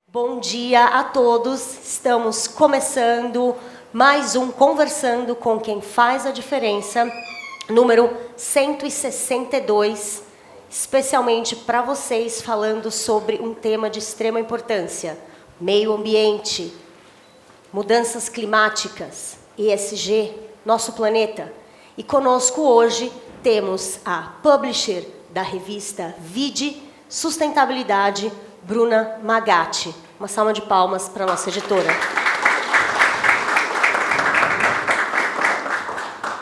Bom dia a todos. Estamos começando mais um Conversando com Quem Faz a Diferença, número 162, especialmente para vocês, falando sobre um tema de extrema importância: meio ambiente, mudanças climáticas, ESG, nosso planeta. E conosco hoje temos a publisher da revista Vide Sustentabilidade, Bruna Magatti. Uma salva de palmas para a nossa editora.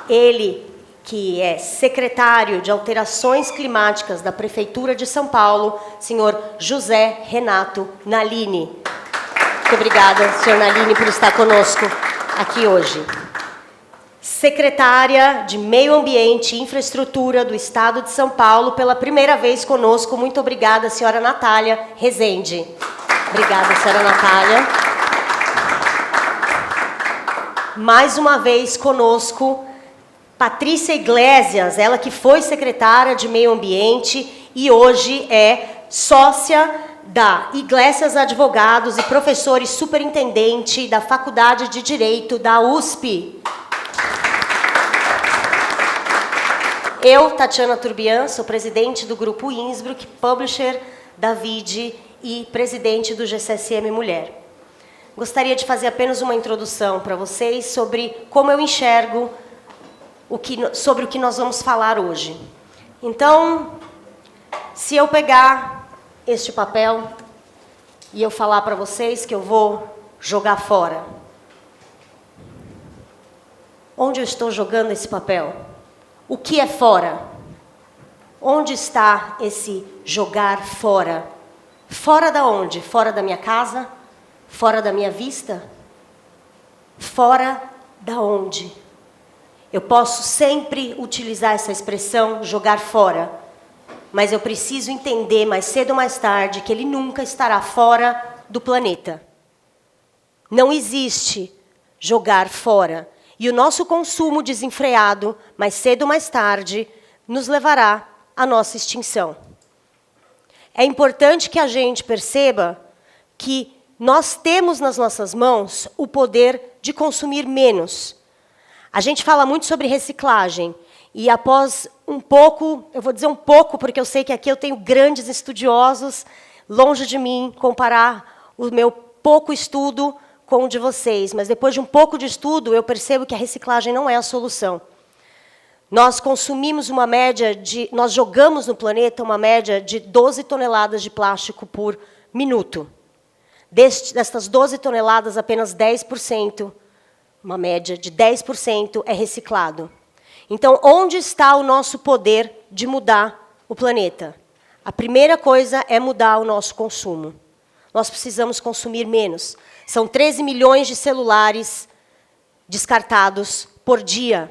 Ele, que é secretário de Alterações Climáticas da Prefeitura de São Paulo, senhor José Renato Nalini. Muito obrigada, senhor Nalini, por estar conosco aqui hoje. Secretária de Meio Ambiente e Infraestrutura do Estado de São Paulo, pela primeira vez conosco. Muito obrigada, senhora Natália Rezende. Obrigada, senhora Natália. Mais uma vez conosco, Patrícia Iglesias, ela que foi secretária de Meio Ambiente e hoje é sócia da Iglesias Advogados e professora e superintendente da Faculdade de Direito da USP. Eu, Tatiana Turbian, sou presidente do Grupo Innsbruck, publisher da Vide e presidente do GCSM Mulher. Gostaria de fazer apenas uma introdução para vocês sobre como eu enxergo sobre o que nós vamos falar hoje. Então, se eu pegar este papel e eu falar para vocês que eu vou jogar fora, onde eu estou jogando esse papel? O que é fora? Onde está esse jogar fora? Fora da onde? Fora da minha casa? Fora da minha vista? Fora da onde? Eu posso sempre utilizar essa expressão, jogar fora, mas eu preciso entender mais cedo ou mais tarde que ele nunca estará fora do planeta. Não existe jogar fora. E o nosso consumo desenfreado, mais cedo ou mais tarde, nos levará à nossa extinção. É importante que a gente perceba que nós temos nas nossas mãos o poder de consumir menos. A gente fala muito sobre reciclagem, e após um pouco, eu vou dizer um pouco, porque eu sei que aqui eu tenho grandes estudiosos, longe de mim comparar o meu pouco estudo com o de vocês, mas depois de um pouco de estudo, eu percebo que a reciclagem não é a solução. Nós consumimos uma média nós jogamos no planeta uma média de 12 toneladas de plástico por minuto. Destas 12 toneladas, apenas 10%, uma média de 10% é reciclado. Então, onde está o nosso poder de mudar o planeta? A primeira coisa é mudar o nosso consumo. Nós precisamos consumir menos. São 13 milhões de celulares descartados por dia.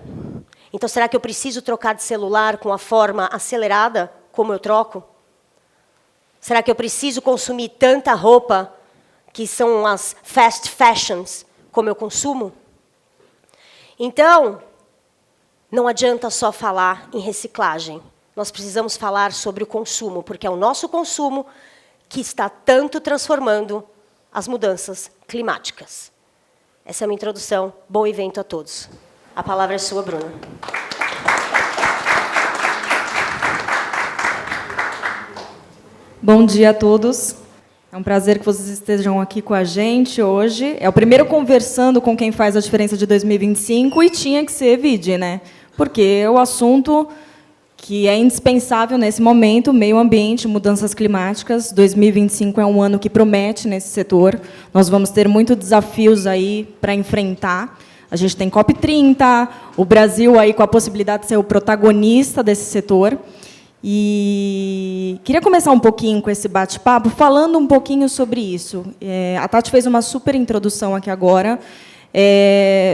Então, será que eu preciso trocar de celular com a forma acelerada, como eu troco? Será que eu preciso consumir tanta roupa, que são as fast fashions, como eu consumo? Então, não adianta só falar em reciclagem. Nós precisamos falar sobre o consumo, porque é o nosso consumo que está tanto transformando as mudanças climáticas. Essa é a minha introdução. Bom evento a todos. A palavra é sua, Bruna. Bom dia a todos. É um prazer que vocês estejam aqui com a gente hoje. É o primeiro Conversando com Quem Faz a Diferença de 2025 e tinha que ser Vide, né? Porque é o assunto que é indispensável nesse momento, meio ambiente, mudanças climáticas. 2025 é um ano que promete nesse setor. Nós vamos ter muitos desafios aí para enfrentar. A gente tem COP30, o Brasil aí com a possibilidade de ser o protagonista desse setor. E queria começar um pouquinho com esse bate-papo, falando um pouquinho sobre isso. A Tati fez uma super introdução aqui agora,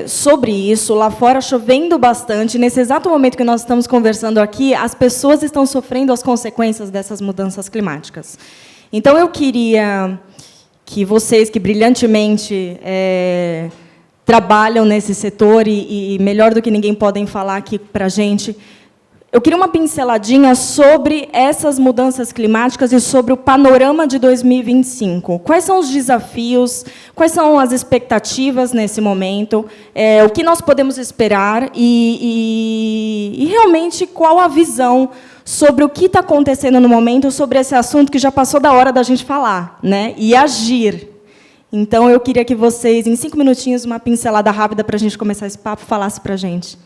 sobre isso. Lá fora, chovendo bastante. Nesse exato momento que nós estamos conversando aqui, as pessoas estão sofrendo as consequências dessas mudanças climáticas. Então, eu queria que vocês, que brilhantemente trabalham nesse setor e melhor do que ninguém podem falar aqui para a gente, eu queria uma pinceladinha sobre essas mudanças climáticas e sobre o panorama de 2025. Quais são os desafios, quais são as expectativas nesse momento, o que nós podemos esperar e realmente qual a visão sobre o que está acontecendo no momento, sobre esse assunto que já passou da hora da gente falar, né? E agir. Então, eu queria que vocês, em 5 minutinhos, uma pincelada rápida para a gente começar esse papo, falasse para a gente.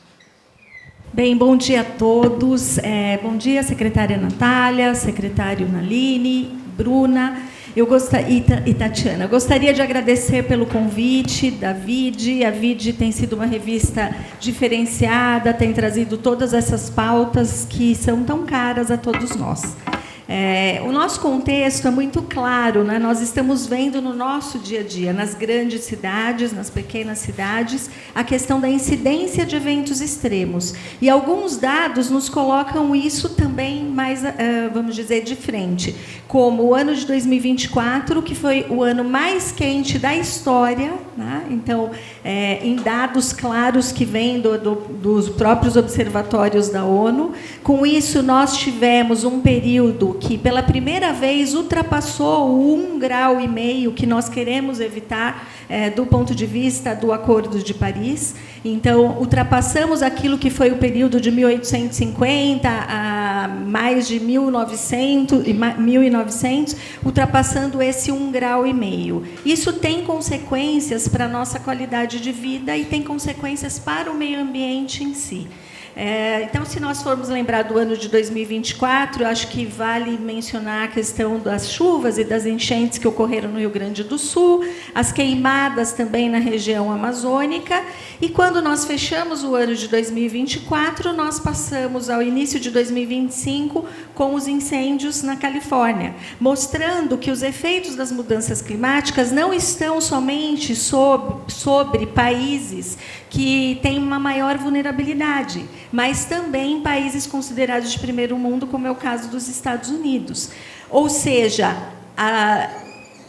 Bem, bom dia a todos. Bom dia, secretária Natália, secretário Naline, Bruna e Tatiana. Eu gostaria de agradecer pelo convite da VID. A VID tem sido uma revista diferenciada, tem trazido todas essas pautas que são tão caras a todos nós. O nosso contexto é muito claro, né? Nós estamos vendo no nosso dia a dia, nas grandes cidades, nas pequenas cidades, a questão da incidência de eventos extremos. E alguns dados nos colocam isso também mais, vamos dizer, de frente, como o ano de 2024, que foi o ano mais quente da história, né? Então, em dados claros que vêm dos próprios observatórios da ONU. Com isso, nós tivemos um período que, pela primeira vez, ultrapassou o 1,5 grau que nós queremos evitar do ponto de vista do Acordo de Paris. Então, ultrapassamos aquilo que foi o período de 1850 a mais de 1900, ultrapassando esse 1,5 grau. Isso tem consequências para a nossa qualidade de vida e tem consequências para o meio ambiente em si. Então, se nós formos lembrar do ano de 2024, eu acho que vale mencionar a questão das chuvas e das enchentes que ocorreram no Rio Grande do Sul, as queimadas também na região amazônica, e quando nós fechamos o ano de 2024, nós passamos ao início de 2025 com os incêndios na Califórnia, mostrando que os efeitos das mudanças climáticas não estão somente sobre países que têm uma maior vulnerabilidade, mas também países considerados de primeiro mundo, como é o caso dos Estados Unidos. Ou seja,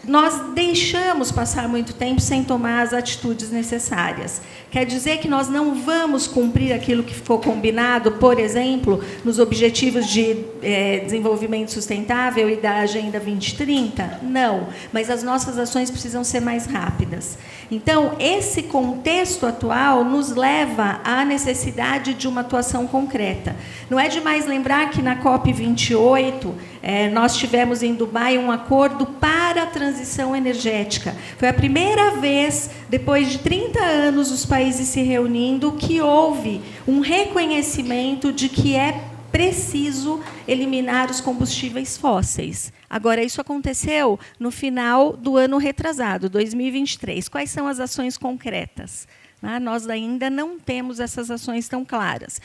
nós deixamos passar muito tempo sem tomar as atitudes necessárias. Quer dizer que nós não vamos cumprir aquilo que ficou combinado, por exemplo, nos Objetivos de Desenvolvimento Sustentável e da Agenda 2030? Não, mas as nossas ações precisam ser mais rápidas. Então, esse contexto atual nos leva à necessidade de uma atuação concreta. Não é demais lembrar que, na COP28, nós tivemos em Dubai um acordo para a transição energética. Foi a primeira vez, depois de 30 anos, os países se reunindo, que houve um reconhecimento de que é preciso eliminar os combustíveis fósseis. Agora, isso aconteceu no final do ano retrasado, 2023. Quais são as ações concretas? Nós ainda não temos essas ações tão claras.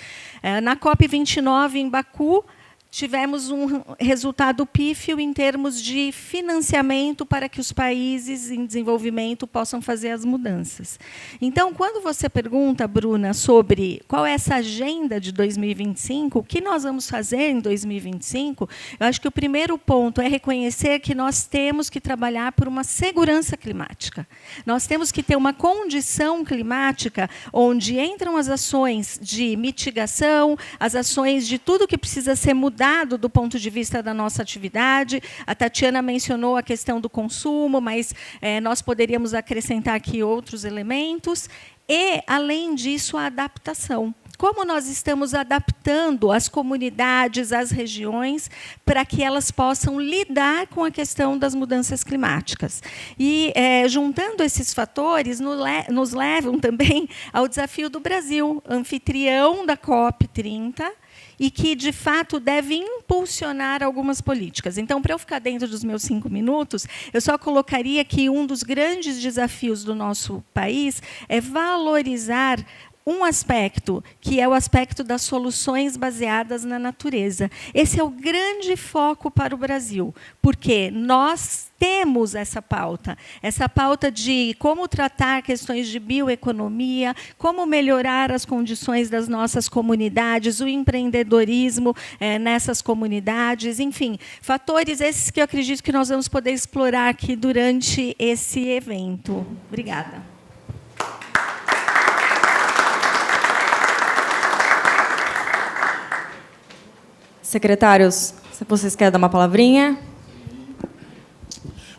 Na COP29, em Baku, tivemos um resultado pífio em termos de financiamento para que os países em desenvolvimento possam fazer as mudanças. Então, quando você pergunta, Bruna, sobre qual é essa agenda de 2025, o que nós vamos fazer em 2025, eu acho que o primeiro ponto é reconhecer que nós temos que trabalhar por uma segurança climática. Nós temos que ter uma condição climática onde entram as ações de mitigação, as ações de tudo que precisa ser mudado do ponto de vista da nossa atividade. A Tatiana mencionou a questão do consumo, mas nós poderíamos acrescentar aqui outros elementos. E, além disso, a adaptação. Como nós estamos adaptando as comunidades, as regiões, para que elas possam lidar com a questão das mudanças climáticas. E, juntando esses fatores, nos levam também ao desafio do Brasil, anfitrião da COP30, e que, de fato, deve impulsionar algumas políticas. Então, para eu ficar dentro dos meus 5 minutos, eu só colocaria que um dos grandes desafios do nosso país é valorizar um aspecto, que é o aspecto das soluções baseadas na natureza. Esse é o grande foco para o Brasil, porque nós temos essa pauta de como tratar questões de bioeconomia, como melhorar as condições das nossas comunidades, o empreendedorismo nessas comunidades, enfim, fatores esses que eu acredito que nós vamos poder explorar aqui durante esse evento. Obrigada. Secretários, se vocês querem dar uma palavrinha.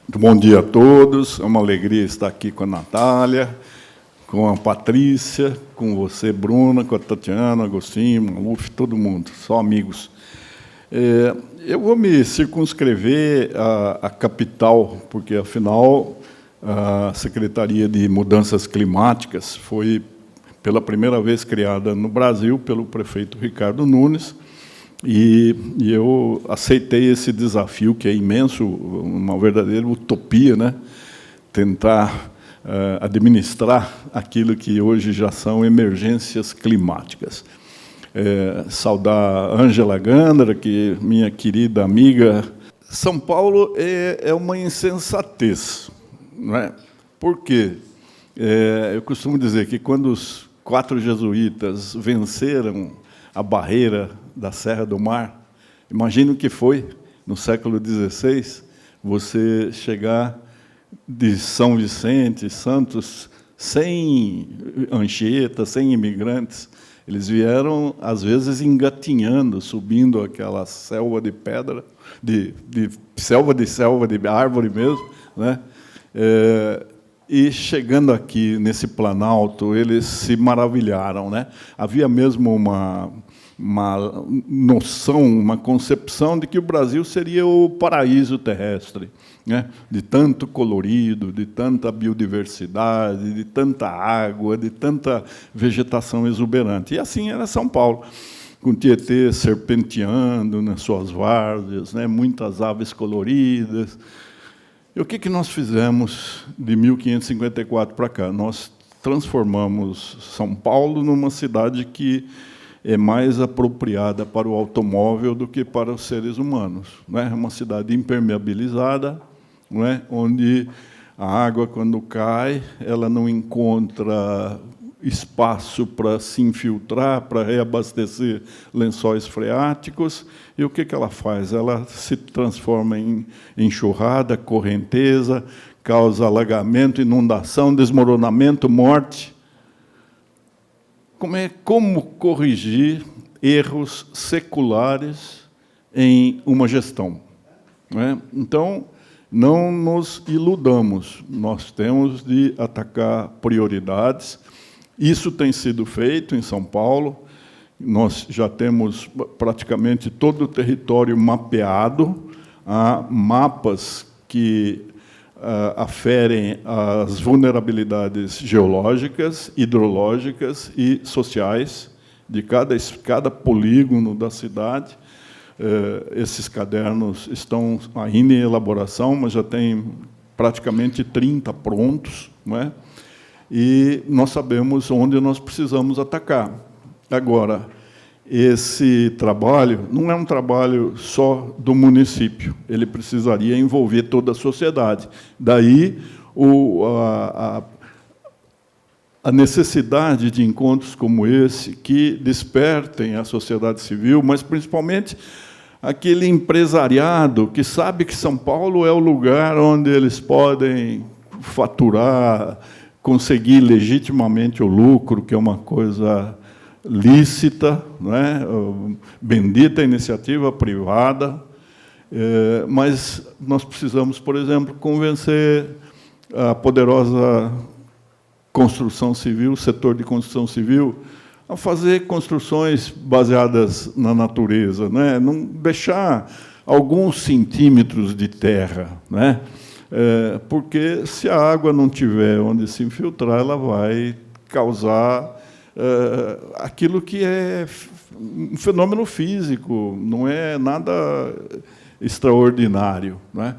Muito bom dia a todos. É uma alegria estar aqui com a Natália, com a Patrícia, com você, Bruna, com a Tatiana, Agostinho, Maluf, todo mundo, só amigos. Eu vou me circunscrever à capital, porque, afinal, a Secretaria de Mudanças Climáticas foi, pela primeira vez, criada no Brasil pelo prefeito Ricardo Nunes, e eu aceitei esse desafio, que é imenso, uma verdadeira utopia, né? Tentar administrar aquilo que hoje já são emergências climáticas. Saudar a Ângela Gandra, que minha querida amiga. São Paulo é uma insensatez, não é? Por quê? Eu costumo dizer que, quando os 4 jesuítas venceram a barreira da Serra do Mar, imagine o que foi, no século XVI, você chegar de São Vicente, Santos, sem Anchieta, sem imigrantes. Eles vieram, às vezes, engatinhando, subindo aquela selva de pedra, de selva de árvore mesmo, né? E, chegando aqui nesse Planalto, eles se maravilharam, né? Havia mesmo uma noção, uma concepção de que o Brasil seria o paraíso terrestre, né? De tanto colorido, de tanta biodiversidade, de tanta água, de tanta vegetação exuberante. E assim era São Paulo, com Tietê serpenteando nas suas várzeas, né? Muitas aves coloridas. E o que nós fizemos de 1554 para cá? Nós transformamos São Paulo numa cidade que é mais apropriada para o automóvel do que para os seres humanos, né? É uma cidade impermeabilizada, não é? Onde a água, quando cai, ela não encontra espaço para se infiltrar, para reabastecer lençóis freáticos. E o que ela faz? Ela se transforma em enxurrada, correnteza, causa alagamento, inundação, desmoronamento, morte. Como corrigir erros seculares em uma gestão, não é? Então, não nos iludamos, nós temos de atacar prioridades. Isso tem sido feito em São Paulo. Nós já temos praticamente todo o território mapeado. Há mapas que aferem as vulnerabilidades geológicas, hidrológicas e sociais de cada polígono da cidade. Esses cadernos estão ainda em elaboração, mas já tem praticamente 30 prontos, não é? E nós sabemos onde nós precisamos atacar. Agora, esse trabalho não é um trabalho só do município, ele precisaria envolver toda a sociedade. Daí a necessidade de encontros como esse, que despertem a sociedade civil, mas, principalmente, aquele empresariado que sabe que São Paulo é o lugar onde eles podem faturar, conseguir legitimamente o lucro, que é uma coisa lícita, não é? Bendita iniciativa privada, mas nós precisamos, por exemplo, convencer a poderosa construção civil, o setor de construção civil, a fazer construções baseadas na natureza, não é? Não deixar alguns centímetros de terra, não é? Porque, se a água não tiver onde se infiltrar, ela vai causar aquilo que é um fenômeno físico, não é nada extraordinário, não é?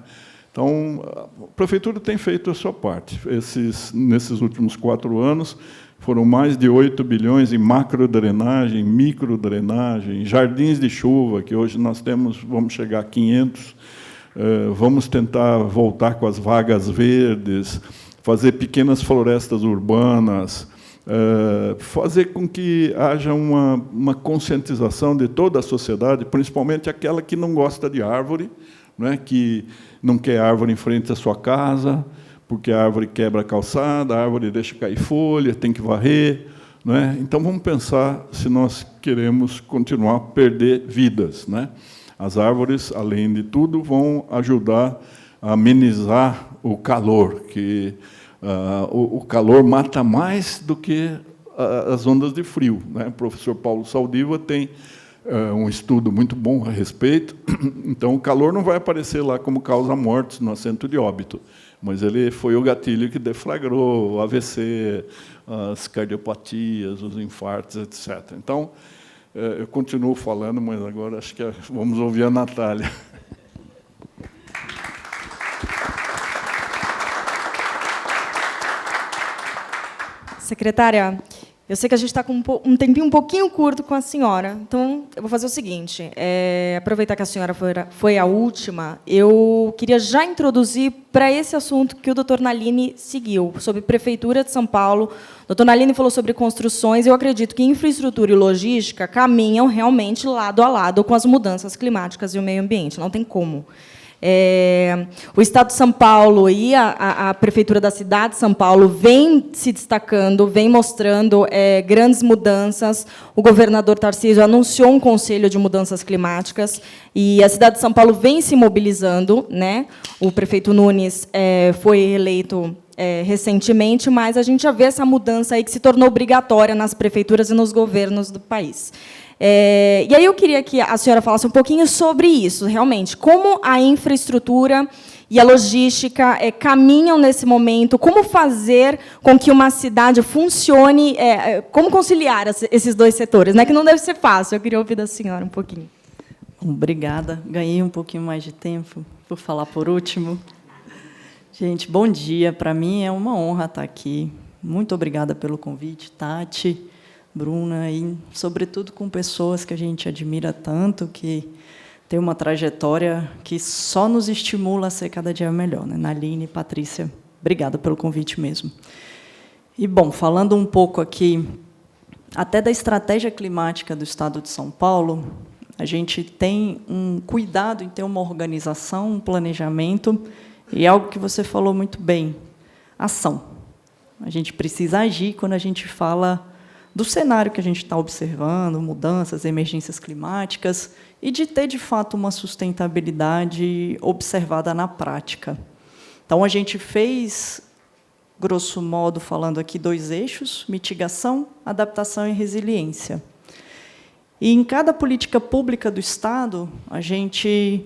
Então, a prefeitura tem feito a sua parte. Nesses últimos 4 anos, foram mais de 8 bilhões em macrodrenagem, microdrenagem, jardins de chuva, que hoje nós vamos chegar a 500. Vamos tentar voltar com as vagas verdes, fazer pequenas florestas urbanas, fazer com que haja uma conscientização de toda a sociedade, principalmente aquela que não gosta de árvore, não é? Que não quer árvore em frente à sua casa, porque a árvore quebra a calçada, a árvore deixa cair folha, tem que varrer, não é? Então, vamos pensar se nós queremos continuar a perder vidas, não é? As árvores, além de tudo, vão ajudar a amenizar o calor, que o calor mata mais do que as ondas de frio, né? O professor Paulo Saldiva tem um estudo muito bom a respeito. Então, o calor não vai aparecer lá como causa mortes no assento de óbito, mas ele foi o gatilho que deflagrou o AVC, as cardiopatias, os infartos, etc. Então, eu continuo falando, mas agora acho que vamos ouvir a Natália. Secretária, eu sei que a gente está com um tempinho um pouquinho curto com a senhora, então eu vou fazer o seguinte, aproveitar que a senhora foi a última, eu queria já introduzir para esse assunto que o doutor Nalini seguiu, sobre Prefeitura de São Paulo. O doutor Nalini falou sobre construções, eu acredito que infraestrutura e logística caminham realmente lado a lado com as mudanças climáticas e o meio ambiente, não tem como. O Estado de São Paulo e a Prefeitura da cidade de São Paulo vem se destacando, vem mostrando grandes mudanças. O governador Tarcísio anunciou um conselho de mudanças climáticas e a cidade de São Paulo vem se mobilizando, né? O prefeito Nunes foi eleito recentemente, mas a gente já vê essa mudança aí que se tornou obrigatória nas prefeituras e nos governos do país. E aí eu queria que a senhora falasse um pouquinho sobre isso, realmente, como a infraestrutura e a logística caminham nesse momento, como fazer com que uma cidade funcione, como conciliar esses dois setores, né, que não deve ser fácil. Eu queria ouvir da senhora um pouquinho. Obrigada, ganhei um pouquinho mais de tempo por falar por último. Gente, bom dia, para mim é uma honra estar aqui. Muito obrigada pelo convite, Tati, Bruna, e, sobretudo, com pessoas que a gente admira tanto, que tem uma trajetória que só nos estimula a ser cada dia melhor, né? Naline, Patrícia, obrigada pelo convite mesmo. E, bom, falando um pouco aqui, até da estratégia climática do Estado de São Paulo, a gente tem um cuidado em ter uma organização, um planejamento, e algo que você falou muito bem, ação. A gente precisa agir quando a gente fala do cenário que a gente está observando, mudanças, emergências climáticas, e de ter, de fato, uma sustentabilidade observada na prática. Então, a gente fez, grosso modo, falando aqui, 2 eixos: mitigação, adaptação e resiliência. E, em cada política pública do Estado, a gente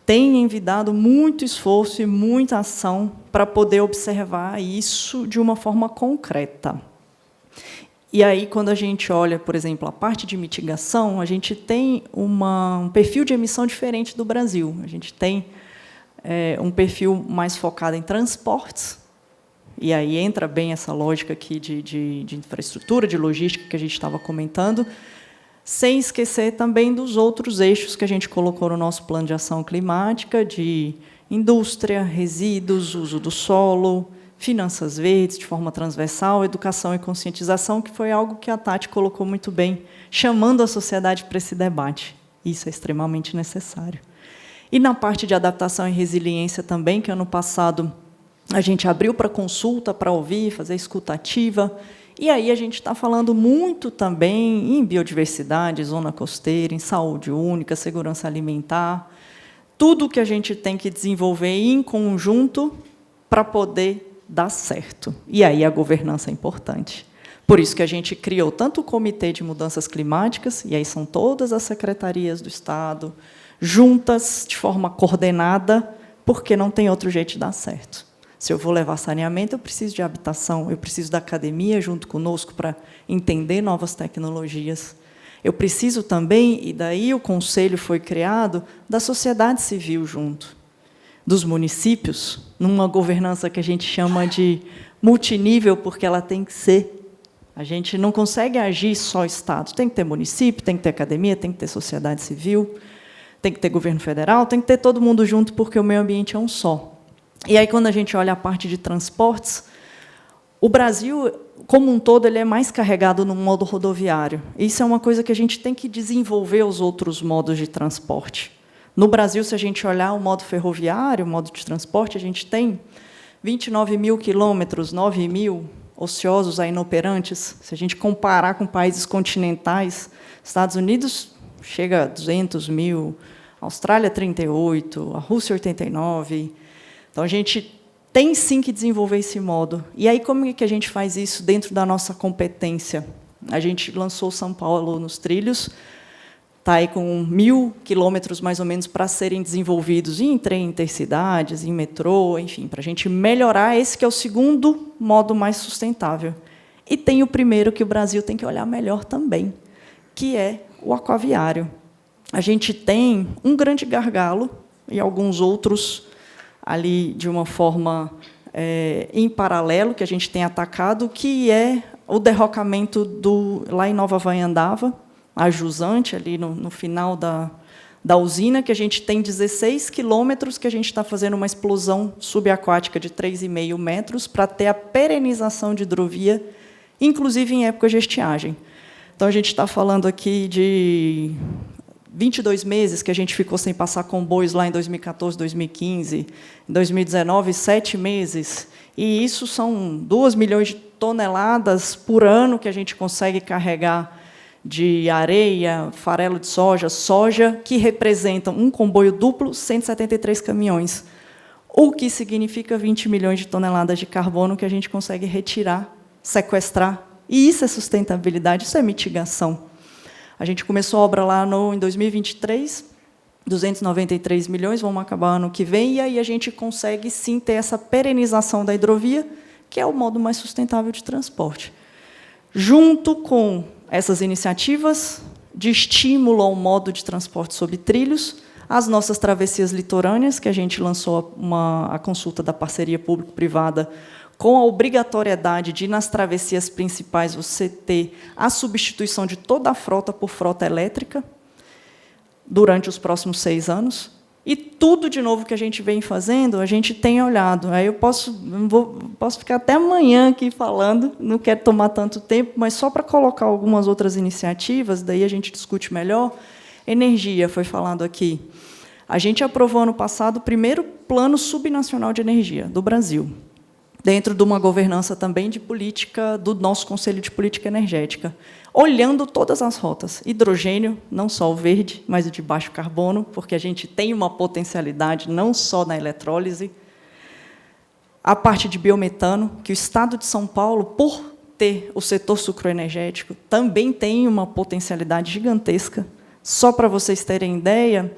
tem envidado muito esforço e muita ação para poder observar isso de uma forma concreta. E aí, quando a gente olha, por exemplo, a parte de mitigação, a gente tem um perfil de emissão diferente do Brasil. A gente tem um perfil mais focado em transportes, e aí entra bem essa lógica aqui de infraestrutura, de logística que a gente estava comentando, sem esquecer também dos outros eixos que a gente colocou no nosso plano de ação climática, de indústria, resíduos, uso do solo, finanças verdes, de forma transversal, educação e conscientização, que foi algo que a Tati colocou muito bem, chamando a sociedade para esse debate. Isso é extremamente necessário. E, na parte de adaptação e resiliência também, que, ano passado, a gente abriu para consulta, para ouvir, fazer escuta ativa, e aí a gente está falando muito também em biodiversidade, zona costeira, em saúde única, segurança alimentar, tudo que a gente tem que desenvolver em conjunto para poder dar certo. E aí a governança é importante. Por isso que a gente criou tanto o Comitê de Mudanças Climáticas, e aí são todas as secretarias do Estado, juntas, de forma coordenada, porque não tem outro jeito de dar certo. Se eu vou levar saneamento, eu preciso de habitação, eu preciso da academia junto conosco para entender novas tecnologias. Eu preciso também, e daí o conselho foi criado, da sociedade civil junto, dos municípios, numa governança que a gente chama de multinível, porque ela tem que ser. A gente não consegue agir só Estado. Tem que ter município, tem que ter academia, tem que ter sociedade civil, tem que ter governo federal, tem que ter todo mundo junto, porque o meio ambiente é um só. E aí, quando a gente olha a parte de transportes, o Brasil, como um todo, ele é mais carregado no modo rodoviário. Isso é uma coisa que a gente tem que desenvolver os outros modos de transporte. No Brasil, se a gente olhar o modo ferroviário, o modo de transporte, a gente tem 29 mil quilômetros, 9 mil ociosos, a inoperantes. Se a gente comparar com países continentais, Estados Unidos chega a 200 mil, a Austrália 38, a Rússia 89. Então, a gente tem, sim, que desenvolver esse modo. E aí, como é que a gente faz isso dentro da nossa competência? A gente lançou São Paulo nos trilhos, está aí com 1.000 quilômetros, mais ou menos, para serem desenvolvidos em trem intercidades, em metrô, enfim, para a gente melhorar esse que é o segundo modo mais sustentável. E tem o primeiro que o Brasil tem que olhar melhor também, que é o aquaviário. A gente tem um grande gargalo e alguns outros ali de uma forma em paralelo, que a gente tem atacado, que é o derrocamento lá em Nova Vaiandava, a jusante, ali no final da usina, que a gente tem 16 quilômetros, que a gente está fazendo uma explosão subaquática de 3,5 metros para ter a perenização de hidrovia, inclusive em época de estiagem. Então, a gente está falando aqui de 22 meses que a gente ficou sem passar comboios lá em 2014, 2015, em 2019, 7 meses. E isso são 2 milhões de toneladas por ano que a gente consegue carregar de areia, farelo de soja, que representam um comboio duplo, 173 caminhões, o que significa 20 milhões de toneladas de carbono que a gente consegue retirar, sequestrar. E isso é sustentabilidade, isso é mitigação. A gente começou a obra lá em 2023, 293 milhões, vamos acabar ano que vem, e aí a gente consegue, sim, ter essa perenização da hidrovia, que é o modo mais sustentável de transporte. Junto com essas iniciativas de estímulo ao modo de transporte sobre trilhos, as nossas travessias litorâneas, que a gente lançou a consulta da parceria público-privada, com a obrigatoriedade de, nas travessias principais, você ter a substituição de toda a frota por frota elétrica durante os próximos 6 anos. E tudo, de novo, que a gente vem fazendo, a gente tem olhado. Aí eu posso ficar até amanhã aqui falando, não quero tomar tanto tempo, mas só para colocar algumas outras iniciativas, daí a gente discute melhor. Energia, foi falado aqui. A gente aprovou, ano passado, o primeiro Plano Subnacional de Energia do Brasil, dentro de uma governança também de política, do nosso Conselho de Política Energética, olhando todas as rotas. Hidrogênio, não só o verde, mas o de baixo carbono, porque a gente tem uma potencialidade não só na eletrólise. A parte de biometano, que o Estado de São Paulo, por ter o setor sucroenergético, também tem uma potencialidade gigantesca. Só para vocês terem ideia,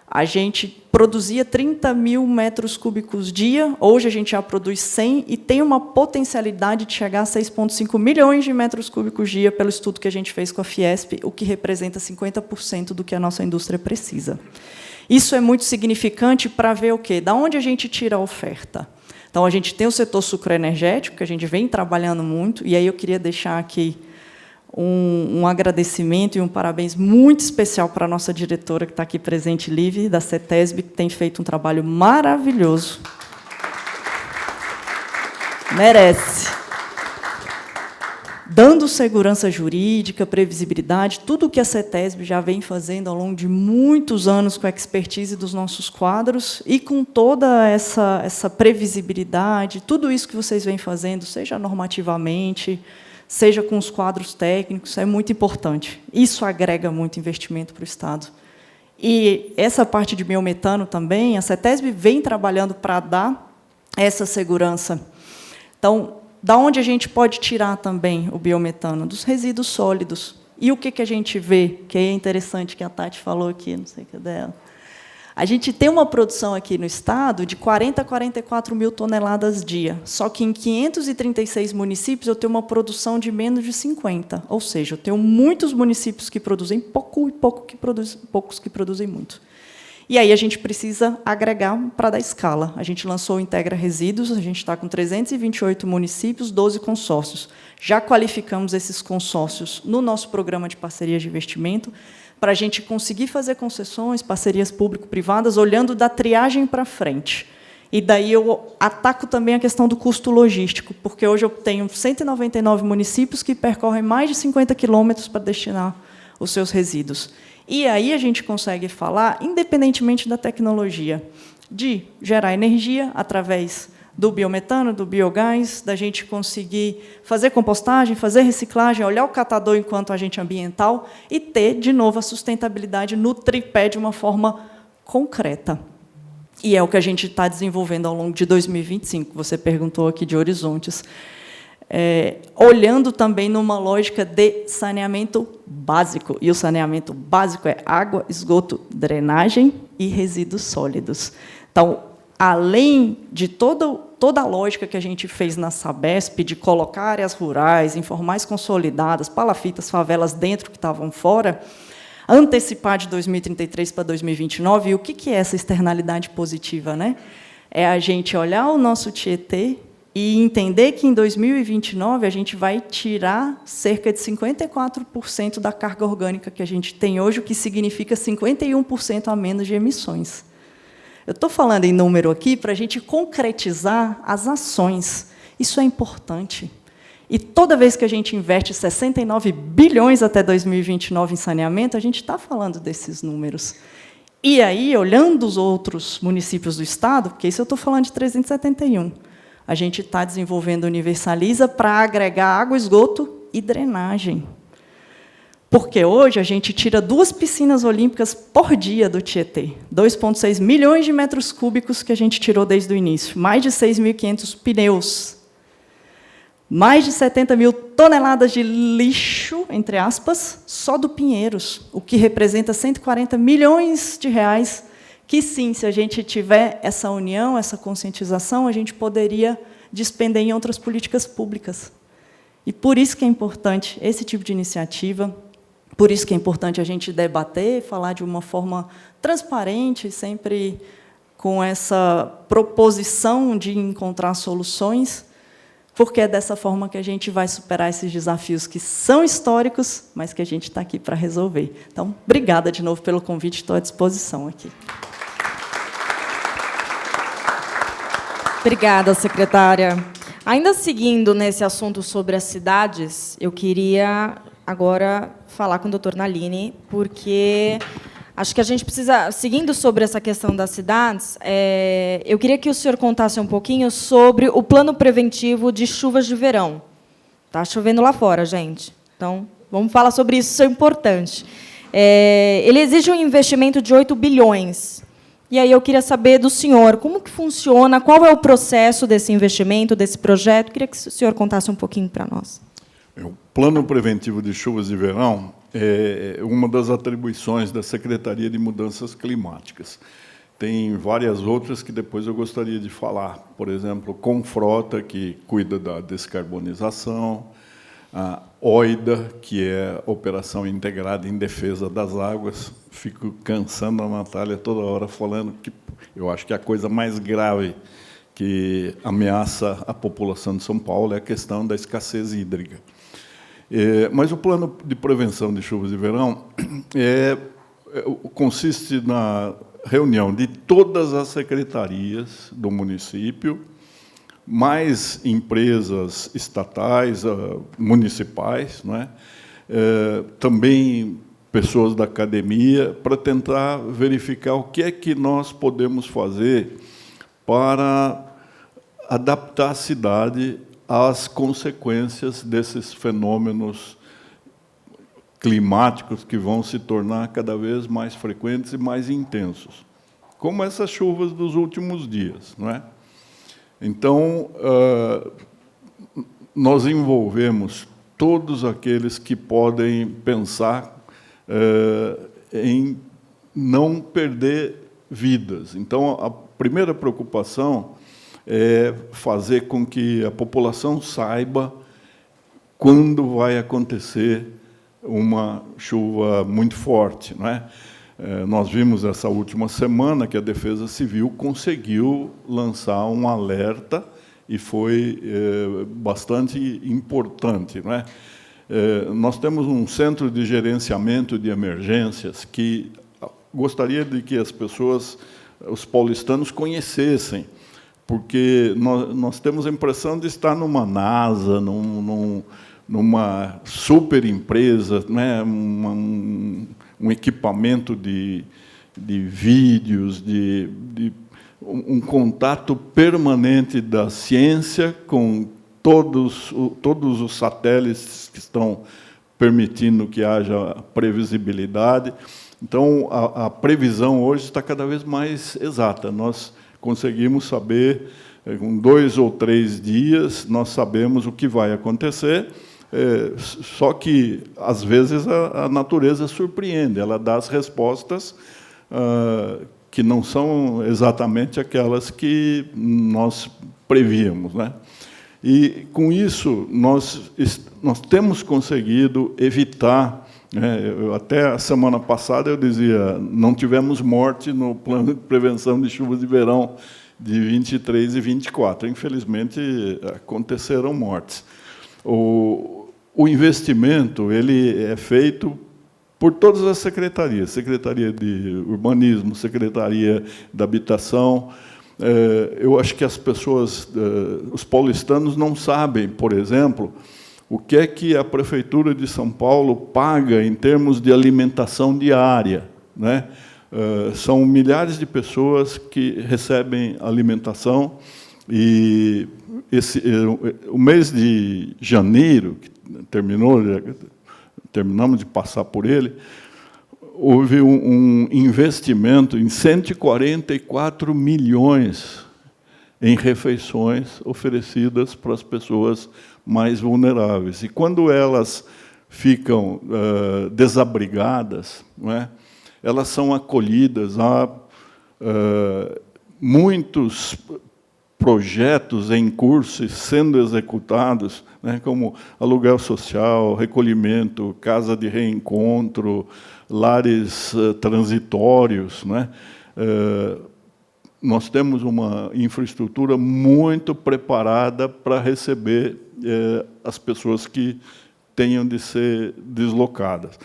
a gente produzia 30 mil metros cúbicos dia, hoje a gente já produz 100 e tem uma potencialidade de chegar a 6,5 milhões de metros cúbicos dia, pelo estudo que a gente fez com a Fiesp, o que representa 50% do que a nossa indústria precisa. Isso é muito significante para ver o quê? Da onde a gente tira a oferta. Então, a gente tem o setor sucroenergético, que a gente vem trabalhando muito, e aí eu queria deixar aqui um agradecimento e um parabéns muito especial para a nossa diretora, que está aqui presente, Liv, da CETESB, que tem feito um trabalho maravilhoso. Merece. Dando segurança jurídica, previsibilidade, tudo o que a CETESB já vem fazendo ao longo de muitos anos com a expertise dos nossos quadros e com toda essa previsibilidade, tudo isso que vocês vêm fazendo, seja normativamente, seja com os quadros técnicos, é muito importante. Isso agrega muito investimento para o Estado. E essa parte de biometano também, a CETESB vem trabalhando para dar essa segurança. Então, da onde a gente pode tirar também o biometano? Dos resíduos sólidos. E o que a gente vê, que é interessante, que a Tati falou aqui, não sei o que é dela. A gente tem uma produção aqui no Estado de 40 a 44 mil toneladas dia, só que em 536 municípios eu tenho uma produção de menos de 50, ou seja, eu tenho muitos municípios que produzem pouco e poucos que produzem muito. E aí a gente precisa agregar para dar escala. A gente lançou o Integra Resíduos, a gente está com 328 municípios, 12 consórcios. Já qualificamos esses consórcios no nosso programa de parcerias de investimento, para a gente conseguir fazer concessões, parcerias público-privadas, olhando da triagem para frente. E daí eu ataco também a questão do custo logístico, porque hoje eu tenho 199 municípios que percorrem mais de 50 quilômetros para destinar os seus resíduos. E aí a gente consegue falar, independentemente da tecnologia, de gerar energia através do biometano, do biogás, da gente conseguir fazer compostagem, fazer reciclagem, olhar o catador enquanto agente ambiental e ter, de novo, a sustentabilidade no tripé de uma forma concreta. E é o que a gente está desenvolvendo ao longo de 2025. Você perguntou aqui de horizontes. Olhando também numa lógica de saneamento básico. E o saneamento básico é água, esgoto, drenagem e resíduos sólidos. Então, além de toda a lógica que a gente fez na Sabesp, de colocar áreas rurais, informais consolidadas, palafitas, favelas dentro que estavam fora, antecipar de 2033 para 2029, e o que é essa externalidade positiva, né? É a gente olhar o nosso Tietê e entender que, em 2029, a gente vai tirar cerca de 54% da carga orgânica que a gente tem hoje, o que significa 51% a menos de emissões. Eu estou falando em número aqui para a gente concretizar as ações. Isso é importante. E toda vez que a gente investe 69 bilhões até 2029 em saneamento, a gente está falando desses números. E aí, olhando os outros municípios do Estado, porque isso eu estou falando de 371, a gente está desenvolvendo Universaliza para agregar água, esgoto e drenagem. Porque hoje a gente tira 2 piscinas olímpicas por dia do Tietê. 2,6 milhões de metros cúbicos que a gente tirou desde o início. Mais de 6.500 pneus. Mais de 70 mil toneladas de lixo, entre aspas, só do Pinheiros, o que representa 140 milhões de reais, que, sim, se a gente tiver essa união, essa conscientização, a gente poderia despender em outras políticas públicas. E por isso que é importante esse tipo de iniciativa, por isso que é importante a gente debater, falar de uma forma transparente, sempre com essa proposição de encontrar soluções, porque é dessa forma que a gente vai superar esses desafios que são históricos, mas que a gente está aqui para resolver. Então, obrigada de novo pelo convite, estou à disposição aqui. Obrigada, secretária. Ainda seguindo nesse assunto sobre as cidades, eu queria agora falar com o doutor Nalini, porque acho que a gente precisa, seguindo sobre essa questão das cidades, eu queria que o senhor contasse um pouquinho sobre o plano preventivo de chuvas de verão. Está chovendo lá fora, gente. Então, vamos falar sobre isso, isso é importante. Ele exige um investimento de 8 bilhões. E aí eu queria saber do senhor, como que funciona, qual é o processo desse investimento, desse projeto? Queria que o senhor contasse um pouquinho para nós. O Plano Preventivo de Chuvas de Verão é uma das atribuições da Secretaria de Mudanças Climáticas. Tem várias outras que depois eu gostaria de falar. Por exemplo, Confrota, que cuida da descarbonização, a OIDA, que é a Operação Integrada em Defesa das Águas. Fico cansando a Natália toda hora falando que eu acho que a coisa mais grave que ameaça a população de São Paulo é a questão da escassez hídrica. Mas o plano de prevenção de chuvas de verão consiste na reunião de todas as secretarias do município, mais empresas estatais, municipais, não é? Também pessoas da academia, para tentar verificar o que é que nós podemos fazer para adaptar a cidade às consequências desses fenômenos climáticos que vão se tornar cada vez mais frequentes e mais intensos, como essas chuvas dos últimos dias, não é? Então, nós envolvemos todos aqueles que podem pensar em não perder vidas. Então, a primeira preocupação é fazer com que a população saiba quando vai acontecer uma chuva muito forte, não é? Nós vimos essa última semana que a Defesa Civil conseguiu lançar um alerta e foi bastante importante, não é? Nós temos um centro de gerenciamento de emergências que gostaria de que as pessoas, os paulistanos, conhecessem, porque nós temos a impressão de estar numa NASA, numa super empresa, né? Um equipamento de vídeos, de um contato permanente da ciência com todos os satélites que estão permitindo que haja previsibilidade. Então, a previsão hoje está cada vez mais exata. Nós conseguimos saber, com 2 ou 3 dias, nós sabemos o que vai acontecer, só que, às vezes, a natureza surpreende, ela dá as respostas que não são exatamente aquelas que nós prevíamos, né? E, com isso, nós temos conseguido evitar, né? Até a semana passada eu dizia, não tivemos morte no plano de prevenção de chuvas de verão de 23 e 24. Infelizmente, aconteceram mortes. O investimento ele é feito por todas as secretarias, Secretaria de Urbanismo, Secretaria da Habitação. Eu acho que as pessoas, os paulistanos, não sabem, por exemplo, o que é que a Prefeitura de São Paulo paga em termos de alimentação diária, né? São milhares de pessoas que recebem alimentação, e o mês de janeiro, que terminamos de passar por ele, houve um investimento em 144 milhões em refeições oferecidas para as pessoas mais vulneráveis. E, quando elas ficam desabrigadas, não é, elas são acolhidas. Há muitos projetos em curso sendo executados, né, como aluguel social, recolhimento, casa de reencontro, lares transitórios, né? Nós temos uma infraestrutura muito preparada para receber as pessoas que tenham de ser deslocadas.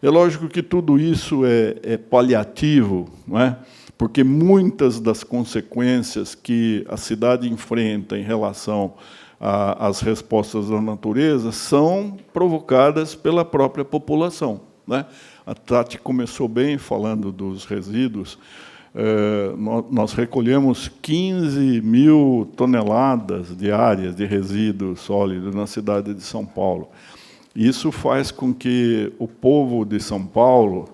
É lógico que tudo isso é paliativo, não é? Porque muitas das consequências que a cidade enfrenta em relação às respostas da natureza são provocadas pela própria população, né? A Tati começou bem falando dos resíduos. Nós recolhemos 15 mil toneladas diárias de resíduos sólidos na cidade de São Paulo. Isso faz com que o povo de São Paulo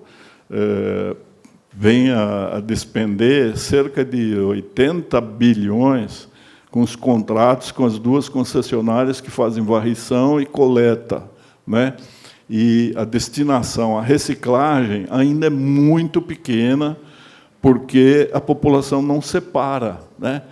venha a despender cerca de 80 bilhões com os contratos com as 2 concessionárias que fazem varrição e coleta, né? E a destinação à reciclagem ainda é muito pequena, porque a população não separa, né?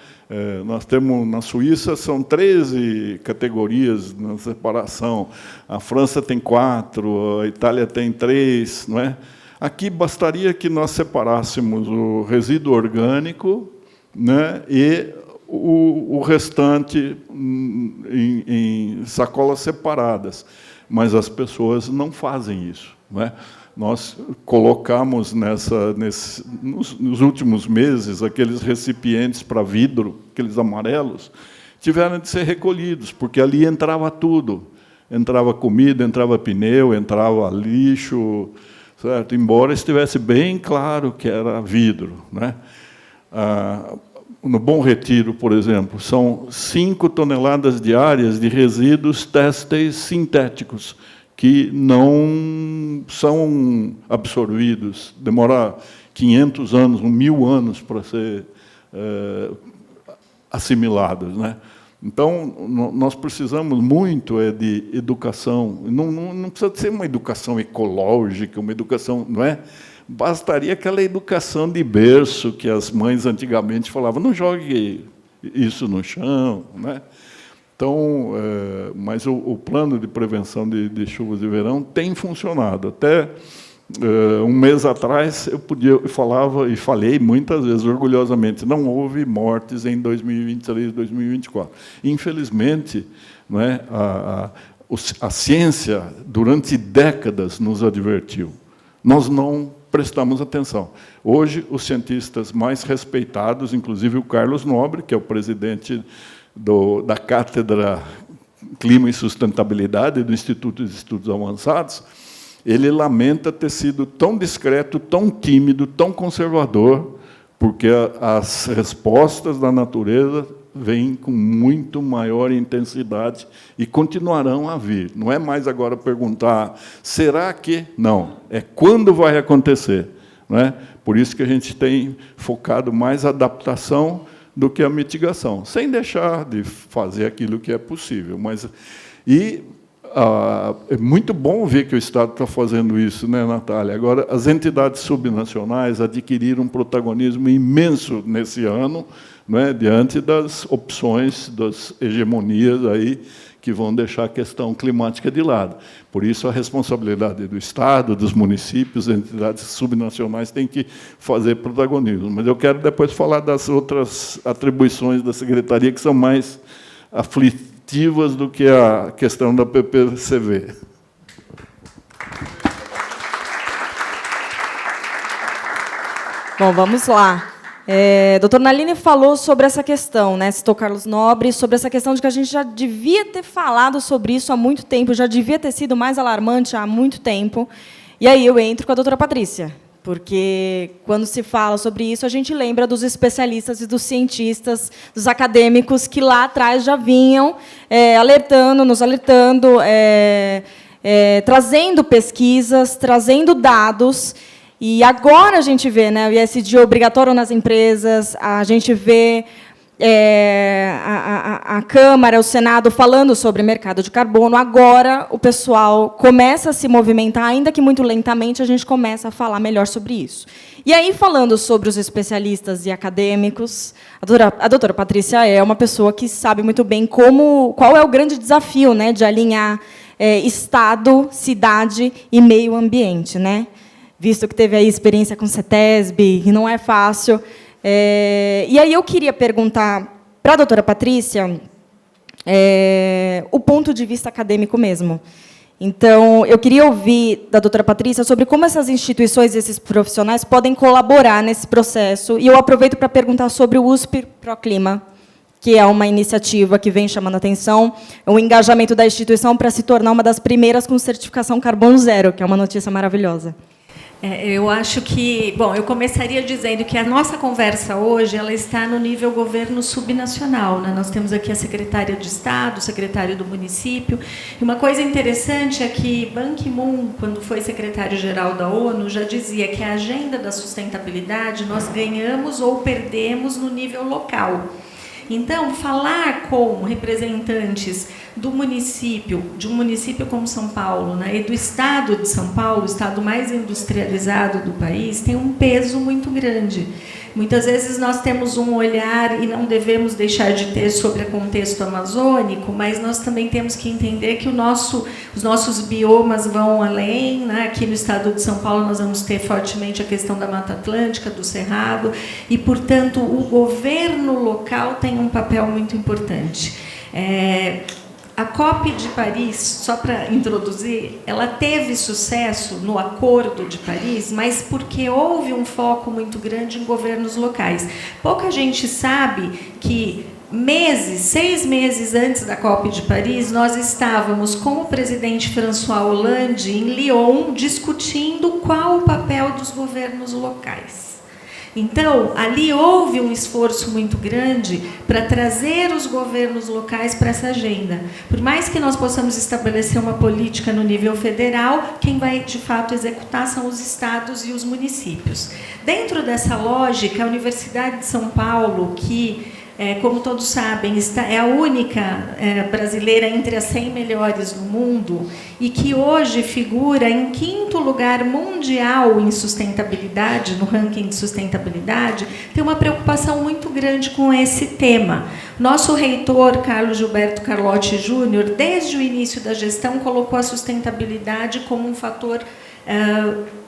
Nós temos, na Suíça, são 13 categorias na separação. A França tem 4, a Itália tem 3, não é? Aqui bastaria que nós separássemos o resíduo orgânico, né, e o restante em sacolas separadas. Mas as pessoas não fazem isso, não é? Nós colocamos nos últimos meses, aqueles recipientes para vidro, aqueles amarelos, tiveram de ser recolhidos, porque ali entrava tudo. Entrava comida, entrava pneu, entrava lixo, certo? Embora estivesse bem claro que era vidro, né? No Bom Retiro, por exemplo, são 5 toneladas diárias de resíduos têxteis sintéticos, que não são absorvidos. Demora 500 anos, 1000 anos para ser assimilados, né? Então, nós precisamos muito de educação. Não precisa ser uma educação ecológica, uma educação, não é? Bastaria aquela educação de berço que as mães antigamente falavam, não jogue isso no chão, né? Então, mas o plano de prevenção de chuvas de verão tem funcionado. Até um mês atrás, eu falava e falei muitas vezes, orgulhosamente, não houve mortes em 2023 e 2024. Infelizmente, não é, a ciência, durante décadas, nos advertiu. Nós não prestamos atenção. Hoje, os cientistas mais respeitados, inclusive o Carlos Nobre, que é o presidente da Cátedra Clima e Sustentabilidade do Instituto de Estudos Avançados, ele lamenta ter sido tão discreto, tão tímido, tão conservador, porque as respostas da natureza vêm com muito maior intensidade e continuarão a vir. Não é mais agora perguntar, será que? Não, é quando vai acontecer. Não é? Por isso que a gente tem focado mais a adaptação do que a mitigação, sem deixar de fazer aquilo que é possível. É muito bom ver que o Estado está fazendo isso, né, Natália? Agora, as entidades subnacionais adquiriram um protagonismo imenso nesse ano, não é, diante das opções, das hegemonias aí, que vão deixar a questão climática de lado. Por isso, a responsabilidade do Estado, dos municípios, das entidades subnacionais têm que fazer protagonismo. Mas eu quero depois falar das outras atribuições da Secretaria, que são mais aflitivas do que a questão da PPCV. Bom, vamos lá. Doutor Naline falou sobre essa questão, né, citou Carlos Nobre, sobre essa questão de que a gente já devia ter falado sobre isso há muito tempo, já devia ter sido mais alarmante há muito tempo. E aí eu entro com a doutora Patrícia, porque, quando se fala sobre isso, a gente lembra dos especialistas e dos cientistas, dos acadêmicos, que lá atrás já vinham nos alertando, trazendo pesquisas, trazendo dados. E agora a gente vê, né, o ESG obrigatório nas empresas, a gente vê a Câmara, o Senado falando sobre mercado de carbono. Agora o pessoal começa a se movimentar, ainda que muito lentamente, a gente começa a falar melhor sobre isso. E aí, falando sobre os especialistas e acadêmicos, a doutora Patrícia é uma pessoa que sabe muito bem qual é o grande desafio, né, de alinhar Estado, cidade e meio ambiente, né? Visto que teve aí experiência com CETESB, e não é fácil. E aí eu queria perguntar para a doutora Patrícia o ponto de vista acadêmico mesmo. Então, eu queria ouvir da doutora Patrícia sobre como essas instituições e esses profissionais podem colaborar nesse processo. E eu aproveito para perguntar sobre o USP Proclima, que é uma iniciativa que vem chamando a atenção, o engajamento da instituição para se tornar uma das primeiras com certificação carbono zero, que é uma notícia maravilhosa. Eu acho que, bom, eu começaria dizendo que a nossa conversa hoje ela está no nível governo subnacional, né? Nós temos aqui a secretária de Estado, o secretário do município. E uma coisa interessante é que Ban Ki-moon, quando foi secretário-geral da ONU, já dizia que a agenda da sustentabilidade nós ganhamos ou perdemos no nível local. Então, falar com representantes do município, de um município como São Paulo, né, e do estado de São Paulo, o estado mais industrializado do país, tem um peso muito grande. Muitas vezes nós temos um olhar, e não devemos deixar de ter, sobre o contexto amazônico, mas nós também temos que entender que os nossos biomas vão além, né? Aqui no estado de São Paulo nós vamos ter fortemente a questão da Mata Atlântica, do Cerrado, e, portanto, o governo local tem um papel muito importante. A COP de Paris, só para introduzir, ela teve sucesso no Acordo de Paris, mas porque houve um foco muito grande em governos locais. Pouca gente sabe que 6 meses antes da COP de Paris, nós estávamos com o presidente François Hollande em Lyon discutindo qual o papel dos governos locais. Então, ali houve um esforço muito grande para trazer os governos locais para essa agenda. Por mais que nós possamos estabelecer uma política no nível federal, quem vai, de fato, executar são os estados e os municípios. Dentro dessa lógica, a Universidade de São Paulo, que, como todos sabem, é a única brasileira entre as 100 melhores do mundo e que hoje figura em 5º lugar mundial em sustentabilidade, no ranking de sustentabilidade, tem uma preocupação muito grande com esse tema. Nosso reitor, Carlos Gilberto Carlotti Júnior, desde o início da gestão, colocou a sustentabilidade como um fator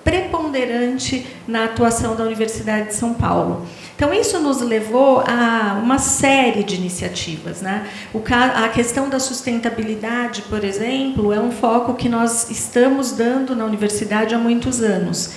preponderante na atuação da Universidade de São Paulo. Então, isso nos levou a uma série de iniciativas, né? A questão da sustentabilidade, por exemplo, é um foco que nós estamos dando na universidade há muitos anos.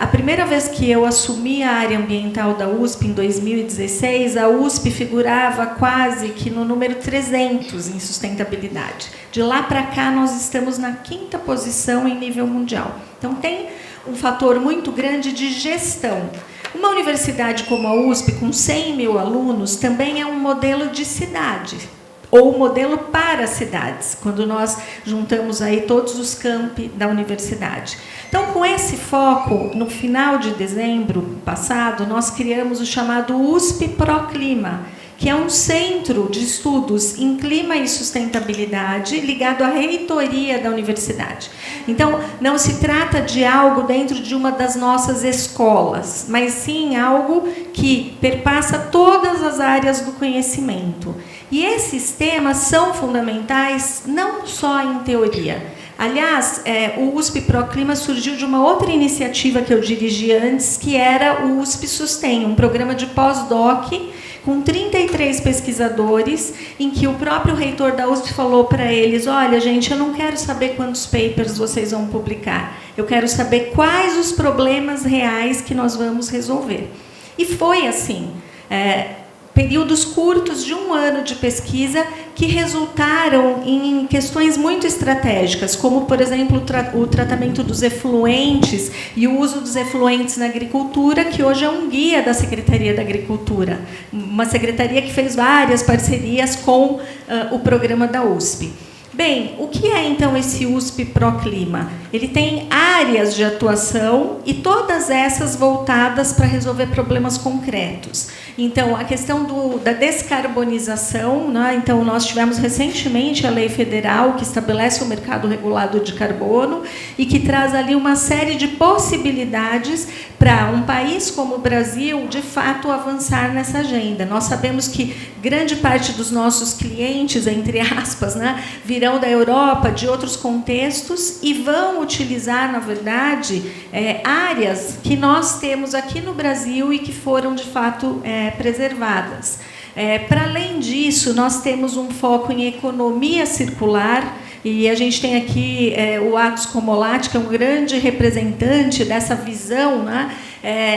A primeira vez que eu assumi a área ambiental da USP, em 2016, a USP figurava quase que no número 300 em sustentabilidade. De lá para cá, nós estamos na 5ª posição em nível mundial. Então, tem um fator muito grande de gestão. Uma universidade como a USP, com 100 mil alunos, também é um modelo de cidade, ou modelo para cidades, quando nós juntamos aí todos os campi da universidade. Então, com esse foco, no final de dezembro passado, nós criamos o chamado USP Proclima, que é um centro de estudos em clima e sustentabilidade ligado à reitoria da universidade. Então, não se trata de algo dentro de uma das nossas escolas, mas sim algo que perpassa todas as áreas do conhecimento. E esses temas são fundamentais não só em teoria. Aliás, o USP Proclima surgiu de uma outra iniciativa que eu dirigi antes, que era o USP Sustain, um programa de pós-doc com 33 pesquisadores, em que o próprio reitor da USP falou para eles: olha, gente, eu não quero saber quantos papers vocês vão publicar, eu quero saber quais os problemas reais que nós vamos resolver. E foi assim. Períodos curtos de 1 ano de pesquisa que resultaram em questões muito estratégicas, como, por exemplo, o tratamento dos efluentes e o uso dos efluentes na agricultura, que hoje é um guia da Secretaria da Agricultura, uma secretaria que fez várias parcerias com o programa da USP. Bem, o que é, então, esse USP Proclima? Ele tem áreas de atuação e todas essas voltadas para resolver problemas concretos. Então, a questão da descarbonização, né? Então, nós tivemos recentemente a lei federal que estabelece o mercado regulado de carbono e que traz ali uma série de possibilidades para um país como o Brasil, de fato, avançar nessa agenda. Nós sabemos que grande parte dos nossos clientes, entre aspas, né, virão da Europa, de outros contextos, e vão utilizar, na verdade, áreas que nós temos aqui no Brasil e que foram, de fato, preservadas. Para além disso, nós temos um foco em economia circular, e a gente tem aqui o Atos Comolatti, que é um grande representante dessa visão, né,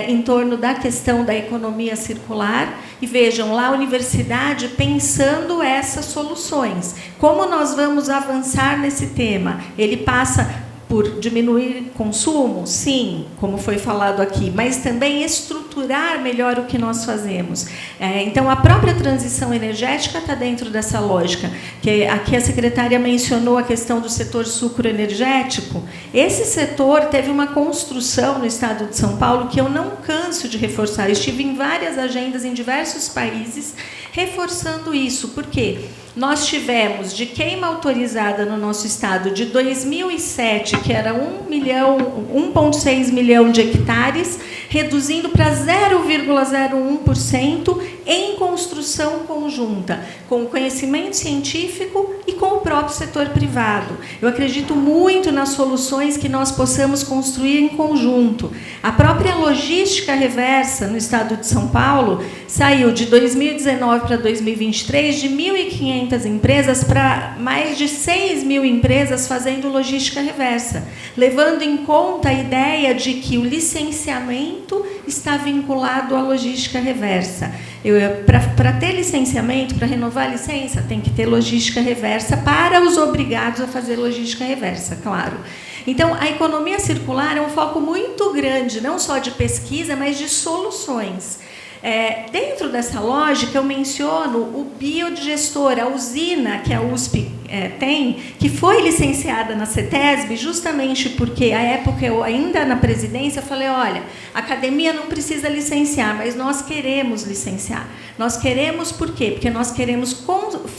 em torno da questão da economia circular. E vejam, lá a universidade pensando essas soluções. Como nós vamos avançar nesse tema? Ele passa por diminuir consumo? Sim, como foi falado aqui, mas também estruturar melhor o que nós fazemos. Então, a própria transição energética está dentro dessa lógica, que aqui a secretária mencionou a questão do setor sucroenergético. Esse setor teve uma construção no estado de São Paulo que eu não canso de reforçar. Eu estive em várias agendas em diversos países reforçando isso. Por quê? Nós tivemos de queima autorizada no nosso estado de 2007, que era 1,6 milhão de hectares, reduzindo para 0,01% em construção conjunta, com o conhecimento científico e com o próprio setor privado. Eu acredito muito nas soluções que nós possamos construir em conjunto. A própria logística reversa no estado de São Paulo saiu de 2019 para 2023 de 1.500 empresas para mais de 6 mil empresas fazendo logística reversa, levando em conta a ideia de que o licenciamento está vinculado à logística reversa. Para ter licenciamento, para renovar a licença, tem que ter logística reversa para os obrigados a fazer logística reversa, claro. Então, a economia circular é um foco muito grande, não só de pesquisa, mas de soluções. Dentro dessa lógica, eu menciono o biodigestor, a usina que a USP tem, que foi licenciada na CETESB, justamente porque, à época, eu ainda na presidência, falei, olha, a academia não precisa licenciar, mas nós queremos licenciar. Nós queremos por quê? Porque nós queremos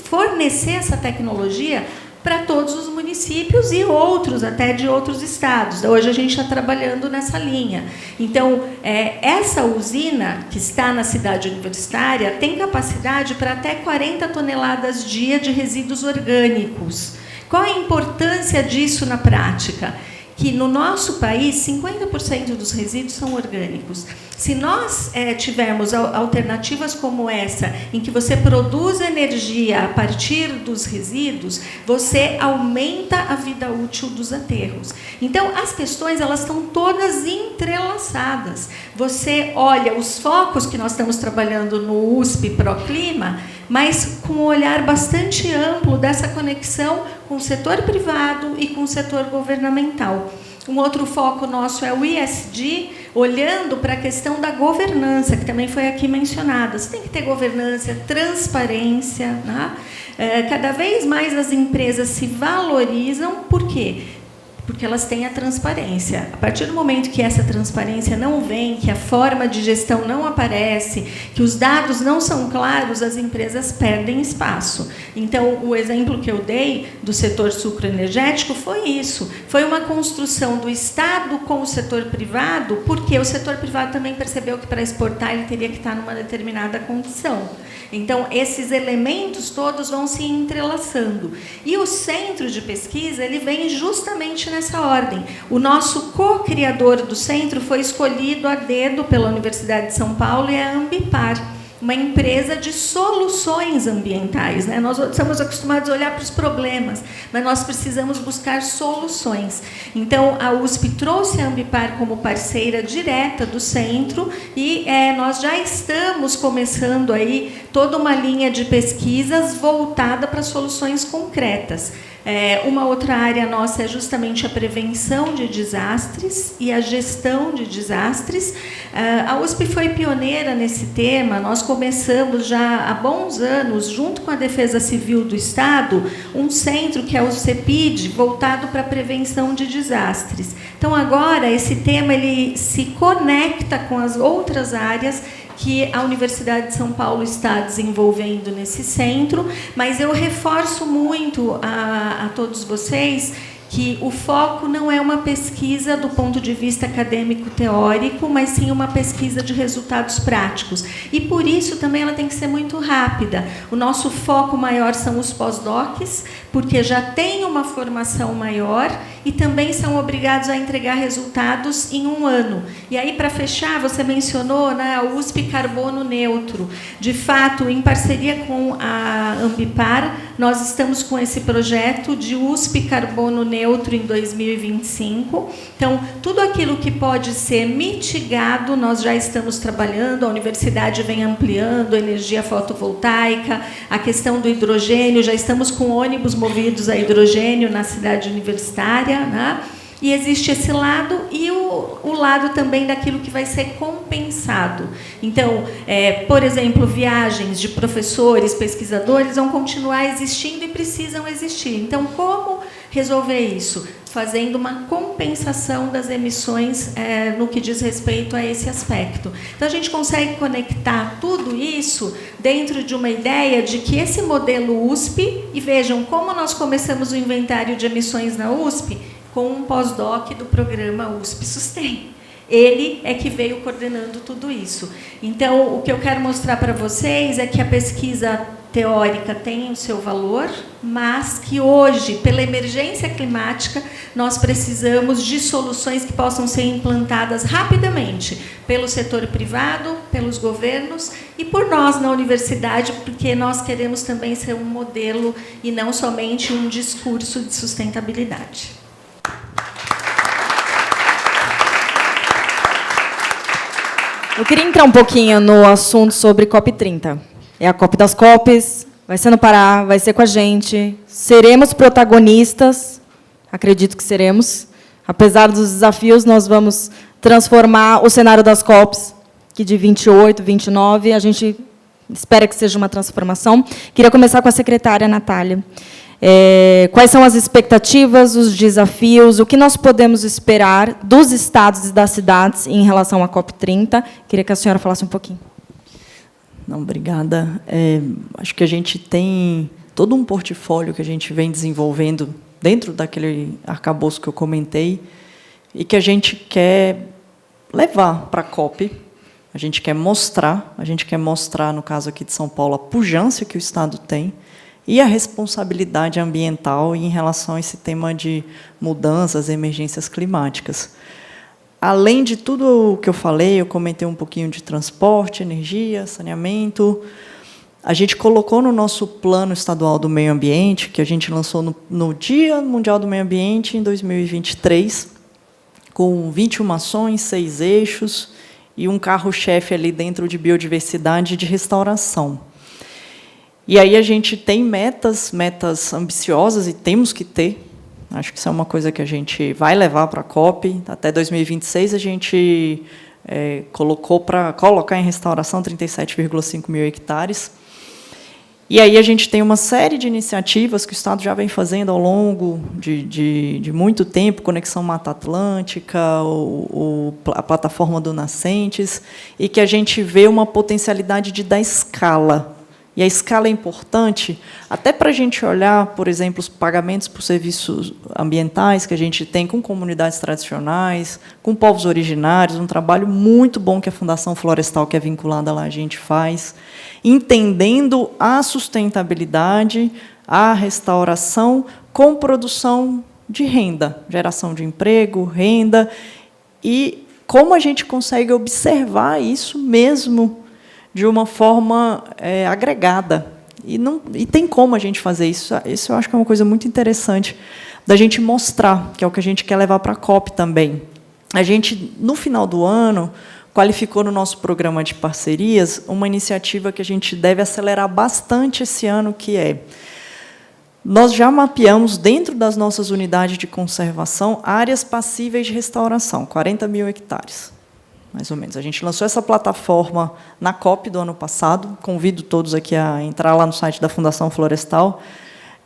fornecer essa tecnologia para todos os municípios e outros, até de outros estados. Hoje a gente está trabalhando nessa linha. Então, essa usina, que está na cidade universitária, tem capacidade para até 40 toneladas dia de resíduos orgânicos. Qual a importância disso na prática? Que no nosso país, 50% dos resíduos são orgânicos. Se nós tivermos alternativas como essa, em que você produz energia a partir dos resíduos, você aumenta a vida útil dos aterros. Então, as questões elas estão todas entrelaçadas. Você olha os focos que nós estamos trabalhando no USP Proclima, mas com um olhar bastante amplo dessa conexão com o setor privado e com o setor governamental. Um outro foco nosso é o ESG. olhando para a questão da governança, que também foi aqui mencionada. Você tem que ter governança, transparência, né? Cada vez mais as empresas se valorizam, por quê? Porque elas têm a transparência. A partir do momento que essa transparência não vem, que a forma de gestão não aparece, que os dados não são claros, as empresas perdem espaço. Então, o exemplo que eu dei do setor sucroenergético foi isso. Foi uma construção do Estado com o setor privado, porque o setor privado também percebeu que, para exportar, ele teria que estar numa determinada condição. Então, esses elementos todos vão se entrelaçando. E o centro de pesquisa, ele vem justamente nessa ordem. O nosso co-criador do centro foi escolhido a dedo pela Universidade de São Paulo, e é a Ambipar, uma empresa de soluções ambientais, né? Nós estamos acostumados a olhar para os problemas, mas nós precisamos buscar soluções. Então, a USP trouxe a Ambipar como parceira direta do centro, e nós já estamos começando aí toda uma linha de pesquisas voltada para soluções concretas. Uma outra área nossa é justamente a prevenção de desastres e a gestão de desastres. A USP foi pioneira nesse tema. Nós começamos já há bons anos, junto com a Defesa Civil do Estado, um centro que é o CEPID, voltado para a prevenção de desastres. Então, agora, esse tema ele se conecta com as outras áreas que a Universidade de São Paulo está desenvolvendo nesse centro, mas eu reforço muito a todos vocês que o foco não é uma pesquisa do ponto de vista acadêmico-teórico, mas sim uma pesquisa de resultados práticos. E, por isso, também ela tem que ser muito rápida. O nosso foco maior são os pós-docs, porque já tem uma formação maior e também são obrigados a entregar resultados em 1 ano. E aí, para fechar, você mencionou, né, a USP Carbono Neutro. De fato, em parceria com a Ambipar, nós estamos com esse projeto de USP Carbono Neutro em 2025. Então, tudo aquilo que pode ser mitigado, nós já estamos trabalhando, a universidade vem ampliando, a energia fotovoltaica, a questão do hidrogênio, já estamos com ônibus movidos a hidrogênio na cidade universitária, né? E existe esse lado e o lado também daquilo que vai ser compensado. Então, por exemplo, viagens de professores, pesquisadores vão continuar existindo e precisam existir. Então, como resolver isso? Fazendo uma compensação das emissões no que diz respeito a esse aspecto. Então, a gente consegue conectar tudo isso dentro de uma ideia de que esse modelo USP, e vejam como nós começamos o inventário de emissões na USP, com um pós-doc do programa USP Sustain. Ele é que veio coordenando tudo isso. Então, o que eu quero mostrar para vocês é que a pesquisa teórica tem o seu valor, mas que hoje, pela emergência climática, nós precisamos de soluções que possam ser implantadas rapidamente pelo setor privado, pelos governos e por nós na universidade, porque nós queremos também ser um modelo e não somente um discurso de sustentabilidade. Eu queria entrar um pouquinho no assunto sobre COP30. É a COP das COPs, vai ser no Pará, vai ser com a gente. Seremos protagonistas, acredito que seremos. Apesar dos desafios, nós vamos transformar o cenário das COPs, que de 28, 29, a gente espera que seja uma transformação. Queria começar com a secretária Natália. Quais são as expectativas, os desafios, o que nós podemos esperar dos estados e das cidades em relação à COP30? Queria que a senhora falasse um pouquinho. Não, obrigada. Acho que a gente tem todo um portfólio que a gente vem desenvolvendo dentro daquele arcabouço que eu comentei e que a gente quer levar para a COP. A gente quer mostrar, no caso aqui de São Paulo, a pujança que o Estado tem e a responsabilidade ambiental em relação a esse tema de mudanças, emergências climáticas. Além de tudo o que eu falei, eu comentei um pouquinho de transporte, energia, saneamento. A gente colocou no nosso Plano Estadual do Meio Ambiente, que a gente lançou no Dia Mundial do Meio Ambiente, em 2023, com 21 ações, 6 eixos, e um carro-chefe ali dentro de biodiversidade e de restauração. E aí a gente tem metas ambiciosas, e temos que ter. Acho que isso é uma coisa que a gente vai levar para a COP. Até 2026, a gente colocou para colocar em restauração 37,5 mil hectares. E aí a gente tem uma série de iniciativas que o Estado já vem fazendo ao longo de muito tempo, Conexão Mata Atlântica, a plataforma do Nascentes, e que a gente vê uma potencialidade de dar escala. E a escala é importante até para a gente olhar, por exemplo, os pagamentos por serviços ambientais que a gente tem com comunidades tradicionais, com povos originários, um trabalho muito bom que a Fundação Florestal, que é vinculada lá, a gente faz, entendendo a sustentabilidade, a restauração com produção de renda, geração de emprego, renda, e como a gente consegue observar isso mesmo de uma forma agregada. E tem como a gente fazer isso. Isso eu acho que é uma coisa muito interessante da gente mostrar, que é o que a gente quer levar para a COP também. A gente, no final do ano, qualificou no nosso programa de parcerias uma iniciativa que a gente deve acelerar bastante esse ano, que nós já mapeamos, dentro das nossas unidades de conservação, áreas passíveis de restauração, 40 mil hectares. Mais ou menos. A gente lançou essa plataforma na COP do ano passado. Convido todos aqui a entrar lá no site da Fundação Florestal.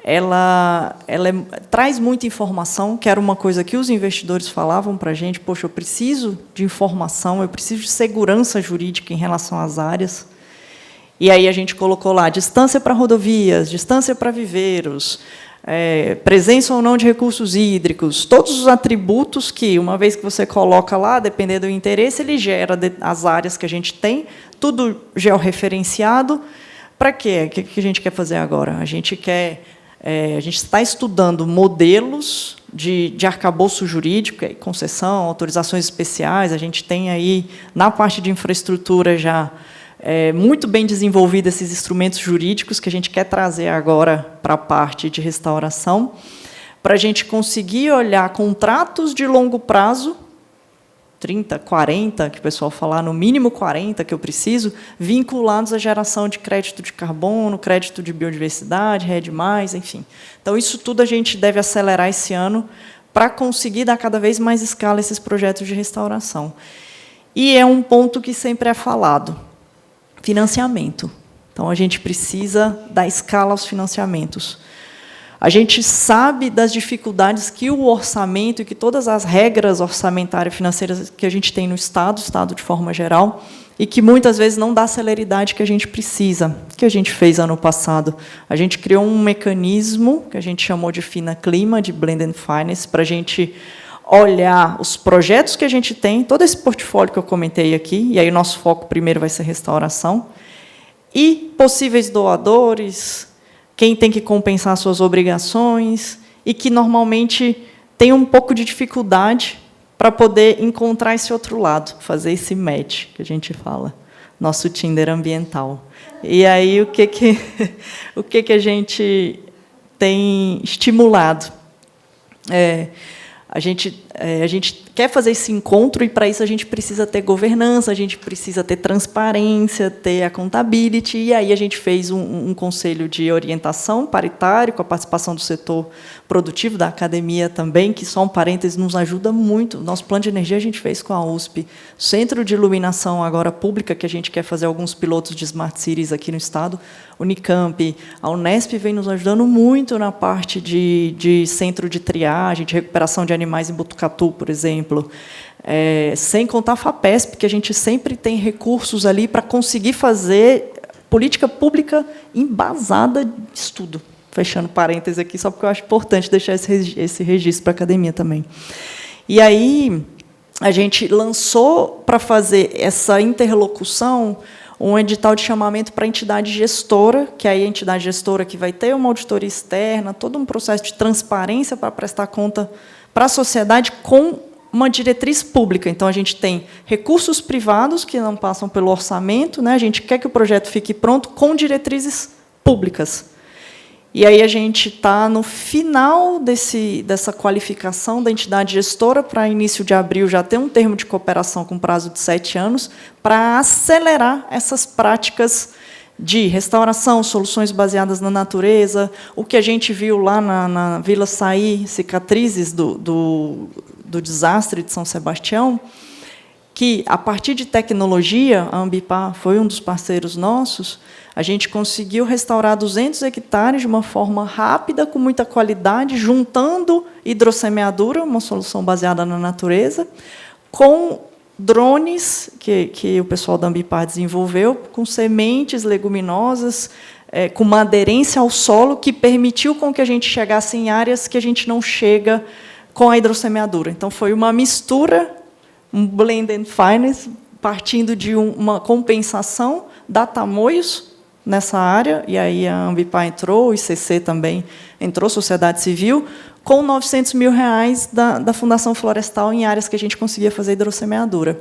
Ela traz muita informação, que era uma coisa que os investidores falavam para a gente. Poxa, eu preciso de informação, eu preciso de segurança jurídica em relação às áreas. E aí a gente colocou lá distância para rodovias, distância para viveiros, presença ou não de recursos hídricos, todos os atributos que, uma vez que você coloca lá, dependendo do interesse, ele gera as áreas que a gente tem, tudo georreferenciado. Para quê? O que a gente quer fazer agora? A gente está estudando modelos de arcabouço jurídico, concessão, autorizações especiais. A gente tem aí, na parte de infraestrutura, já muito bem desenvolvido esses instrumentos jurídicos que a gente quer trazer agora para a parte de restauração, para a gente conseguir olhar contratos de longo prazo, 30, 40, que o pessoal fala, no mínimo 40 que eu preciso, vinculados à geração de crédito de carbono, crédito de biodiversidade, RED+, enfim. Então, isso tudo a gente deve acelerar esse ano para conseguir dar cada vez mais escala a esses projetos de restauração. E é um ponto que sempre é falado. Financiamento. Então, a gente precisa dar escala aos financiamentos. A gente sabe das dificuldades que o orçamento e que todas as regras orçamentárias financeiras que a gente tem no Estado de forma geral, e que muitas vezes não dá a celeridade que a gente precisa. O que a gente fez ano passado? A gente criou um mecanismo que a gente chamou de FinaClima, de Blend and Finance, para a gente olhar os projetos que a gente tem, todo esse portfólio que eu comentei aqui, e aí o nosso foco primeiro vai ser restauração, e possíveis doadores, quem tem que compensar suas obrigações, e que normalmente tem um pouco de dificuldade para poder encontrar esse outro lado, fazer esse match, que a gente fala, nosso Tinder ambiental. E aí, o que a gente tem estimulado? A gente quer fazer esse encontro, e, para isso, a gente precisa ter governança, a gente precisa ter transparência, ter accountability, e aí a gente fez um conselho de orientação paritário, com a participação do setor produtivo, da academia também, que, só um parênteses, nos ajuda muito. Nosso plano de energia a gente fez com a USP. Centro de iluminação, agora pública, que a gente quer fazer alguns pilotos de Smart Cities aqui no Estado, Unicamp, a Unesp vem nos ajudando muito na parte de centro de triagem, de recuperação de animais em Botucatu, por exemplo. Sem contar a FAPESP, que a gente sempre tem recursos ali para conseguir fazer política pública embasada de estudo. Fechando parênteses aqui, só porque eu acho importante deixar esse registro para a academia também. E aí, a gente lançou, para fazer essa interlocução, um edital de chamamento para a entidade gestora, que aí a entidade gestora que vai ter uma auditoria externa, todo um processo de transparência para prestar conta para a sociedade com uma diretriz pública. Então, a gente tem recursos privados que não passam pelo orçamento, né? A gente quer que o projeto fique pronto com diretrizes públicas. E aí a gente está no final dessa qualificação da entidade gestora, para início de abril já ter um termo de cooperação com prazo de 7 anos, para acelerar essas práticas de restauração, soluções baseadas na natureza, o que a gente viu lá na Vila Saí, cicatrizes do desastre de São Sebastião, que, a partir de tecnologia, a Ambipar foi um dos parceiros nossos, a gente conseguiu restaurar 200 hectares de uma forma rápida, com muita qualidade, juntando hidrossemeadura, uma solução baseada na natureza, com drones que o pessoal da Ambipar desenvolveu, com sementes leguminosas, com uma aderência ao solo, que permitiu com que a gente chegasse em áreas que a gente não chega com a hidrossemeadura. Então, foi uma mistura, um blend and finance, partindo de uma compensação da Tamoios nessa área, e aí a Ambipar entrou, o ICC também entrou, Sociedade Civil, com R$900 mil da Fundação Florestal em áreas que a gente conseguia fazer hidrossemeadura.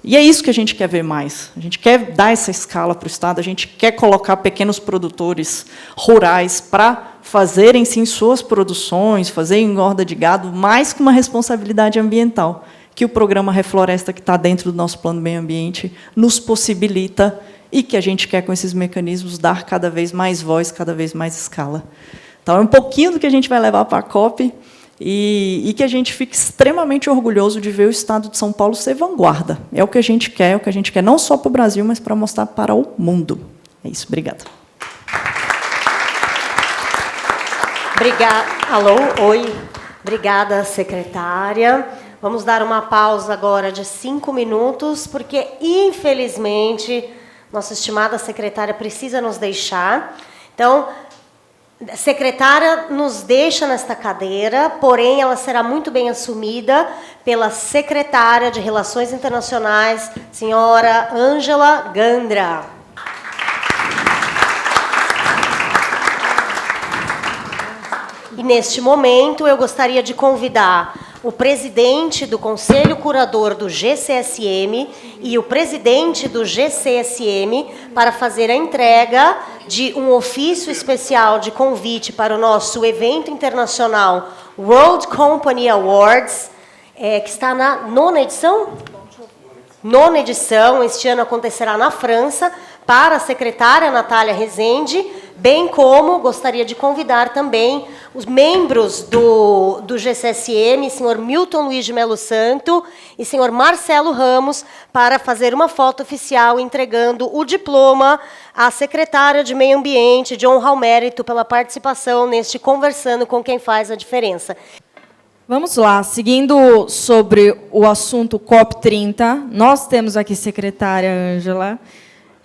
E é isso que a gente quer ver mais. A gente quer dar essa escala para o Estado, a gente quer colocar pequenos produtores rurais para fazerem, sim, suas produções, fazer engorda de gado, mais com uma responsabilidade ambiental, que o programa Refloresta, que está dentro do nosso plano meio ambiente, nos possibilita, e que a gente quer, com esses mecanismos, dar cada vez mais voz, cada vez mais escala. Então, é um pouquinho do que a gente vai levar para a COP, e que a gente fique extremamente orgulhoso de ver o Estado de São Paulo ser vanguarda. É o que a gente quer, não só para o Brasil, mas para mostrar para o mundo. É isso, obrigada. Obrigada. Alô, oi. Obrigada, secretária. Vamos dar uma pausa agora de 5 minutos, porque, infelizmente, nossa estimada secretária precisa nos deixar. Então, a secretária nos deixa nesta cadeira, porém, ela será muito bem assumida pela secretária de Relações Internacionais, senhora Ângela Gandra. E, neste momento, eu gostaria de convidar o presidente do Conselho Curador do GCSM e o presidente do GCSM para fazer a entrega de um ofício especial de convite para o nosso evento internacional World Company Awards, que está na 9ª edição? 9ª edição, este ano acontecerá na França, para a secretária Natália Rezende, bem como gostaria de convidar também os membros do GCSM, senhor Milton Luiz de Melo Santo e senhor Marcelo Ramos, para fazer uma foto oficial entregando o diploma à secretária de Meio Ambiente, de honra ao mérito pela participação neste Conversando com Quem Faz a Diferença. Vamos lá, seguindo sobre o assunto COP30, nós temos aqui, secretária Ângela,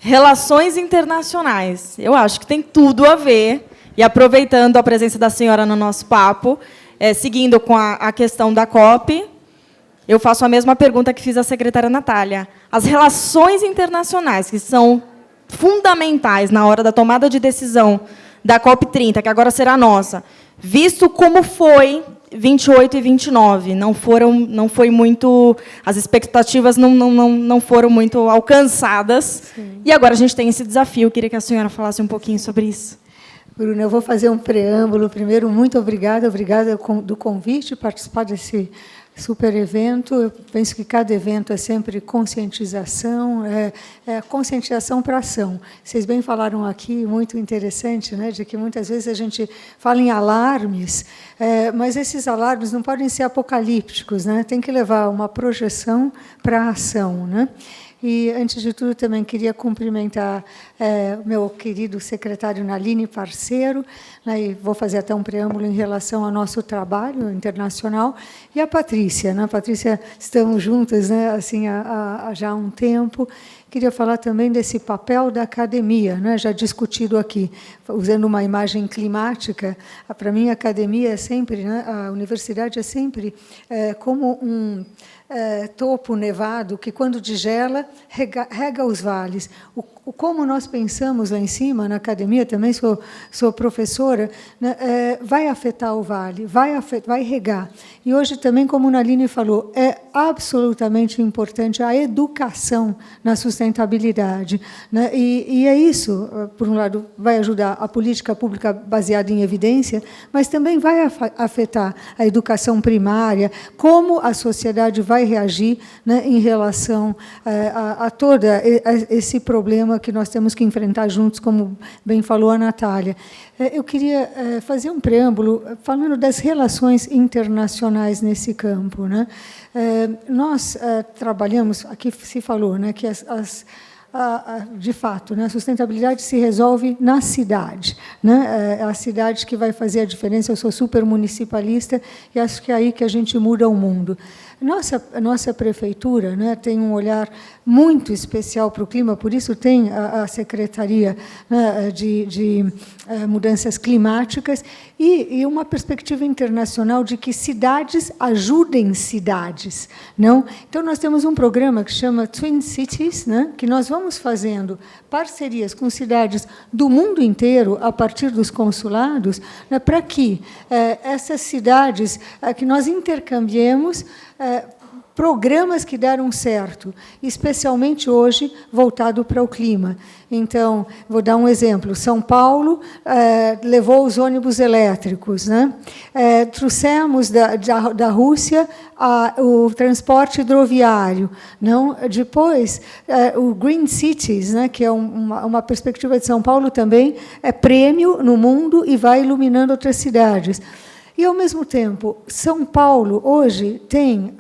Relações Internacionais. Eu acho que tem tudo a ver, e aproveitando a presença da senhora no nosso papo, seguindo com a questão da COP, eu faço a mesma pergunta que fiz à secretária Natália. As relações internacionais, que são fundamentais na hora da tomada de decisão da COP30, que agora será nossa, visto como foi 28 e 29, não foi muito, as expectativas não foram muito alcançadas. Sim. E agora a gente tem esse desafio. Eu queria que a senhora falasse um pouquinho sobre isso. Bruna, eu vou fazer um preâmbulo. Primeiro, muito obrigada do convite, participar desse super evento. Eu penso que cada evento é sempre conscientização, conscientização para ação. Vocês bem falaram aqui, muito interessante, né, de que muitas vezes a gente fala em alarmes, mas esses alarmes não podem ser apocalípticos, né? Tem que levar uma projeção para a ação, né? E, antes de tudo, também queria cumprimentar o meu querido secretário Naline, parceiro, né, e vou fazer até um preâmbulo em relação ao nosso trabalho internacional, e a Patrícia. Né? Patrícia, estamos juntas, né, assim, há já um tempo. Queria falar também desse papel da academia, né, já discutido aqui, usando uma imagem climática. Para mim, a academia é sempre, né, a universidade é sempre como um topo nevado que, quando degela, rega os vales. Como nós pensamos lá em cima, na academia, também sou professora, né, vai afetar o vale, vai regar. E hoje também, como a Naline falou, é absolutamente importante a educação na sustentabilidade. Né, e é isso, por um lado, vai ajudar a política pública baseada em evidência, mas também vai afetar a educação primária, como a sociedade vai vai reagir, né, em relação a todo esse problema que nós temos que enfrentar juntos, como bem falou a Natália. Eu queria fazer um preâmbulo falando das relações internacionais nesse campo, né? Nós trabalhamos, aqui se falou, né, que de fato, né, a sustentabilidade se resolve na cidade, né? É a cidade que vai fazer a diferença. Eu sou super municipalista e acho que é aí que a gente muda o mundo. Nossa prefeitura, né, tem um olhar muito especial para o clima, por isso tem a Secretaria, né, de Mudanças Climáticas e uma perspectiva internacional de que cidades ajudem cidades. Não? Então, nós temos um programa que chama Twin Cities, né, que nós vamos fazendo parcerias com cidades do mundo inteiro, a partir dos consulados, né, para que essas cidades, que nós intercambiemos programas que deram certo, especialmente hoje voltado para o clima. Então, vou dar um exemplo. São Paulo levou os ônibus elétricos, né? Trouxemos da Rússia o transporte hidroviário. Não? Depois, o Green Cities, né, que é uma perspectiva de São Paulo também, é prêmio no mundo e vai iluminando outras cidades. E, ao mesmo tempo, São Paulo, hoje, tem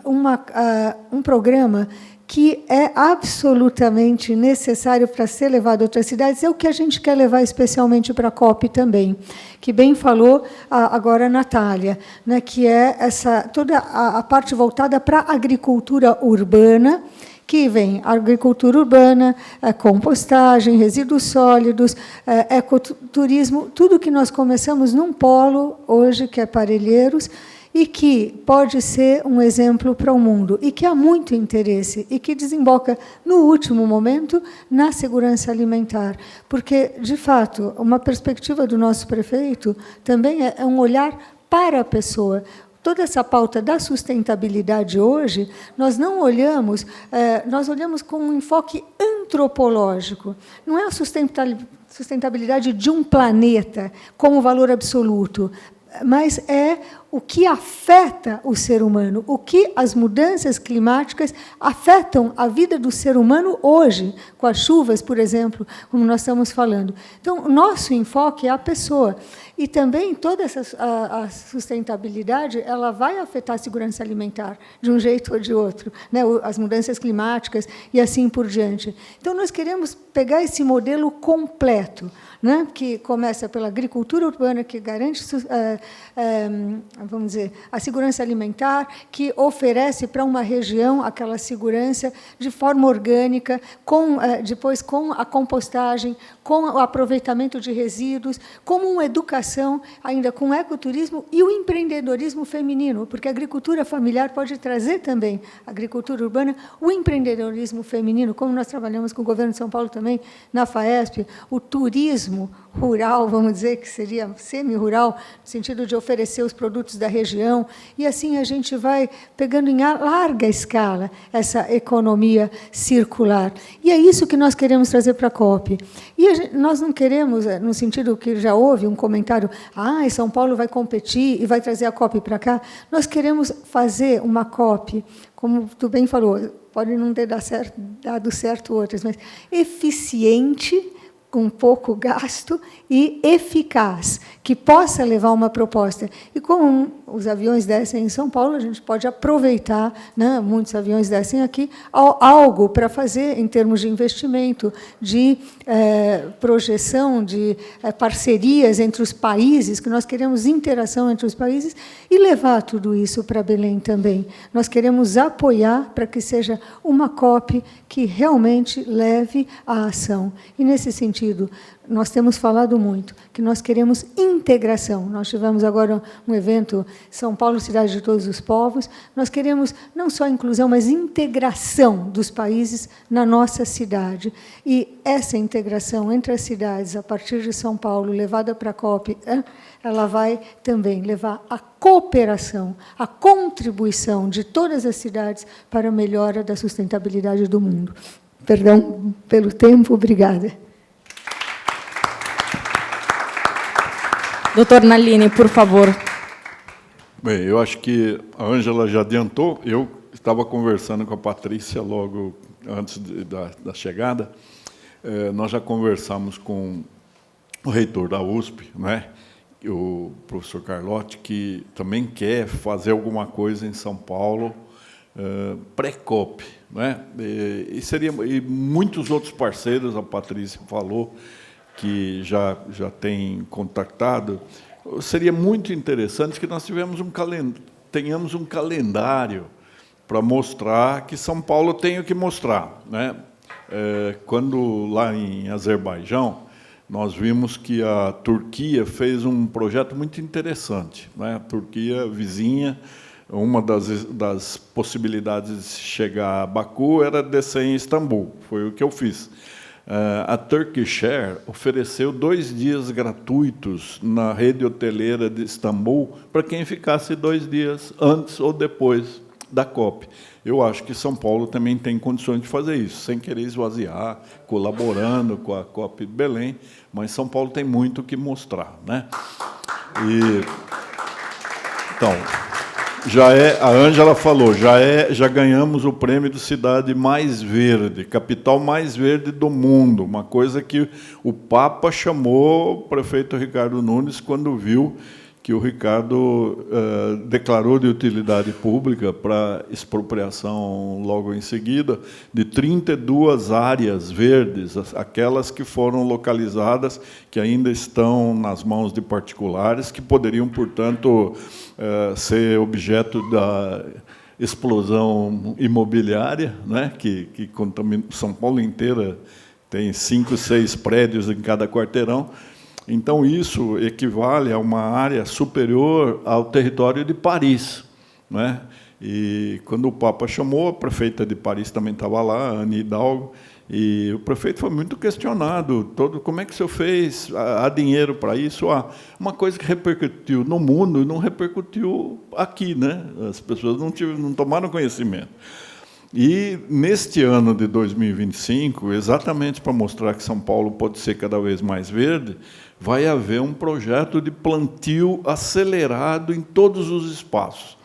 um programa que é absolutamente necessário para ser levado a outras cidades, é o que a gente quer levar especialmente para a COP também, que bem falou agora a Natália, né, que é toda a parte voltada para a agricultura urbana, que vem agricultura urbana, compostagem, resíduos sólidos, ecoturismo, tudo que nós começamos num polo hoje, que é Parelheiros, e que pode ser um exemplo para o mundo, e que há muito interesse, e que desemboca, no último momento, na segurança alimentar. Porque, de fato, uma perspectiva do nosso prefeito também é um olhar para a pessoa. Toda essa pauta da sustentabilidade hoje, nós não olhamos, nós olhamos com um enfoque antropológico. Não é a sustentabilidade de um planeta como valor absoluto, mas é o que afeta o ser humano, o que as mudanças climáticas afetam a vida do ser humano hoje, com as chuvas, por exemplo, como nós estamos falando. Então, o nosso enfoque é a pessoa. E também toda a sustentabilidade, ela vai afetar a segurança alimentar, de um jeito ou de outro, né? As mudanças climáticas e assim por diante. Então, nós queremos pegar esse modelo completo, né, que começa pela agricultura urbana, que garante, vamos dizer, a segurança alimentar, que oferece para uma região aquela segurança de forma orgânica, depois com a compostagem, com o aproveitamento de resíduos, como uma educação, ainda com o ecoturismo e o empreendedorismo feminino, porque a agricultura familiar pode trazer também, a agricultura urbana, o empreendedorismo feminino, como nós trabalhamos com o governo de São Paulo também, na FAESP, o turismo rural, vamos dizer, que seria semi-rural, no sentido de oferecer os produtos da região, e assim a gente vai pegando em larga escala essa economia circular. E é isso que nós queremos trazer para a COP. E nós não queremos, no sentido que já houve um comentário, São Paulo vai competir e vai trazer a COP para cá. Nós queremos fazer uma COP, como tu bem falou, pode não ter dado certo outras, mas eficiente, com pouco gasto e eficaz, que possa levar uma proposta. E como os aviões descem em São Paulo, a gente pode aproveitar, né, muitos aviões descem aqui, algo para fazer em termos de investimento, de projeção, de parcerias entre os países, que nós queremos interação entre os países, e levar tudo isso para Belém também. Nós queremos apoiar para que seja uma COP que realmente leve à ação. E, nesse sentido, nós temos falado muito que nós queremos integração. Nós tivemos agora um evento, São Paulo, Cidade de Todos os Povos. Nós queremos não só inclusão, mas integração dos países na nossa cidade. E essa integração entre as cidades, a partir de São Paulo, levada para a COP, ela vai também levar a cooperação, a contribuição de todas as cidades para a melhora da sustentabilidade do mundo. Perdão pelo tempo, obrigada. Doutor Nalini, por favor. Bem, eu acho que a Ângela já adiantou. Eu estava conversando com a Patrícia logo antes da chegada. Nós já conversamos com o reitor da USP, né, o professor Carlotti, que também quer fazer alguma coisa em São Paulo, pré-COP, né? E muitos outros parceiros, a Patrícia falou, que já tem contactado. Seria muito interessante que nós tenhamos um calendário para mostrar que São Paulo tem o que mostrar, né? Quando, lá em Azerbaijão, nós vimos que a Turquia fez um projeto muito interessante, né? A Turquia vizinha, uma das possibilidades de chegar a Baku era descer em Istambul, foi o que eu fiz. A Turkish Air ofereceu 2 dias gratuitos na rede hoteleira de Istambul para quem ficasse 2 dias antes ou depois da COP. Eu acho que São Paulo também tem condições de fazer isso, sem querer esvaziar, colaborando com a COP de Belém, mas São Paulo tem muito o que mostrar, né? Então, a Ângela falou, já ganhamos o prêmio de cidade mais verde, capital mais verde do mundo, uma coisa que o Papa chamou o prefeito Ricardo Nunes quando viu que o Ricardo declarou de utilidade pública para expropriação logo em seguida de 32 áreas verdes, aquelas que foram localizadas, que ainda estão nas mãos de particulares, que poderiam, portanto, ser objeto da explosão imobiliária, né, que contamina São Paulo inteira, tem 5, 6 prédios em cada quarteirão. Então, isso equivale a uma área superior ao território de Paris, né? E, quando o Papa chamou, a prefeita de Paris também estava lá, a Anne Hidalgo, e o prefeito foi muito questionado, como é que o senhor fez? Há dinheiro para isso? Uma coisa que repercutiu no mundo e não repercutiu aqui, né? As pessoas não tomaram conhecimento. E, neste ano de 2025, exatamente para mostrar que São Paulo pode ser cada vez mais verde, vai haver um projeto de plantio acelerado em todos os espaços.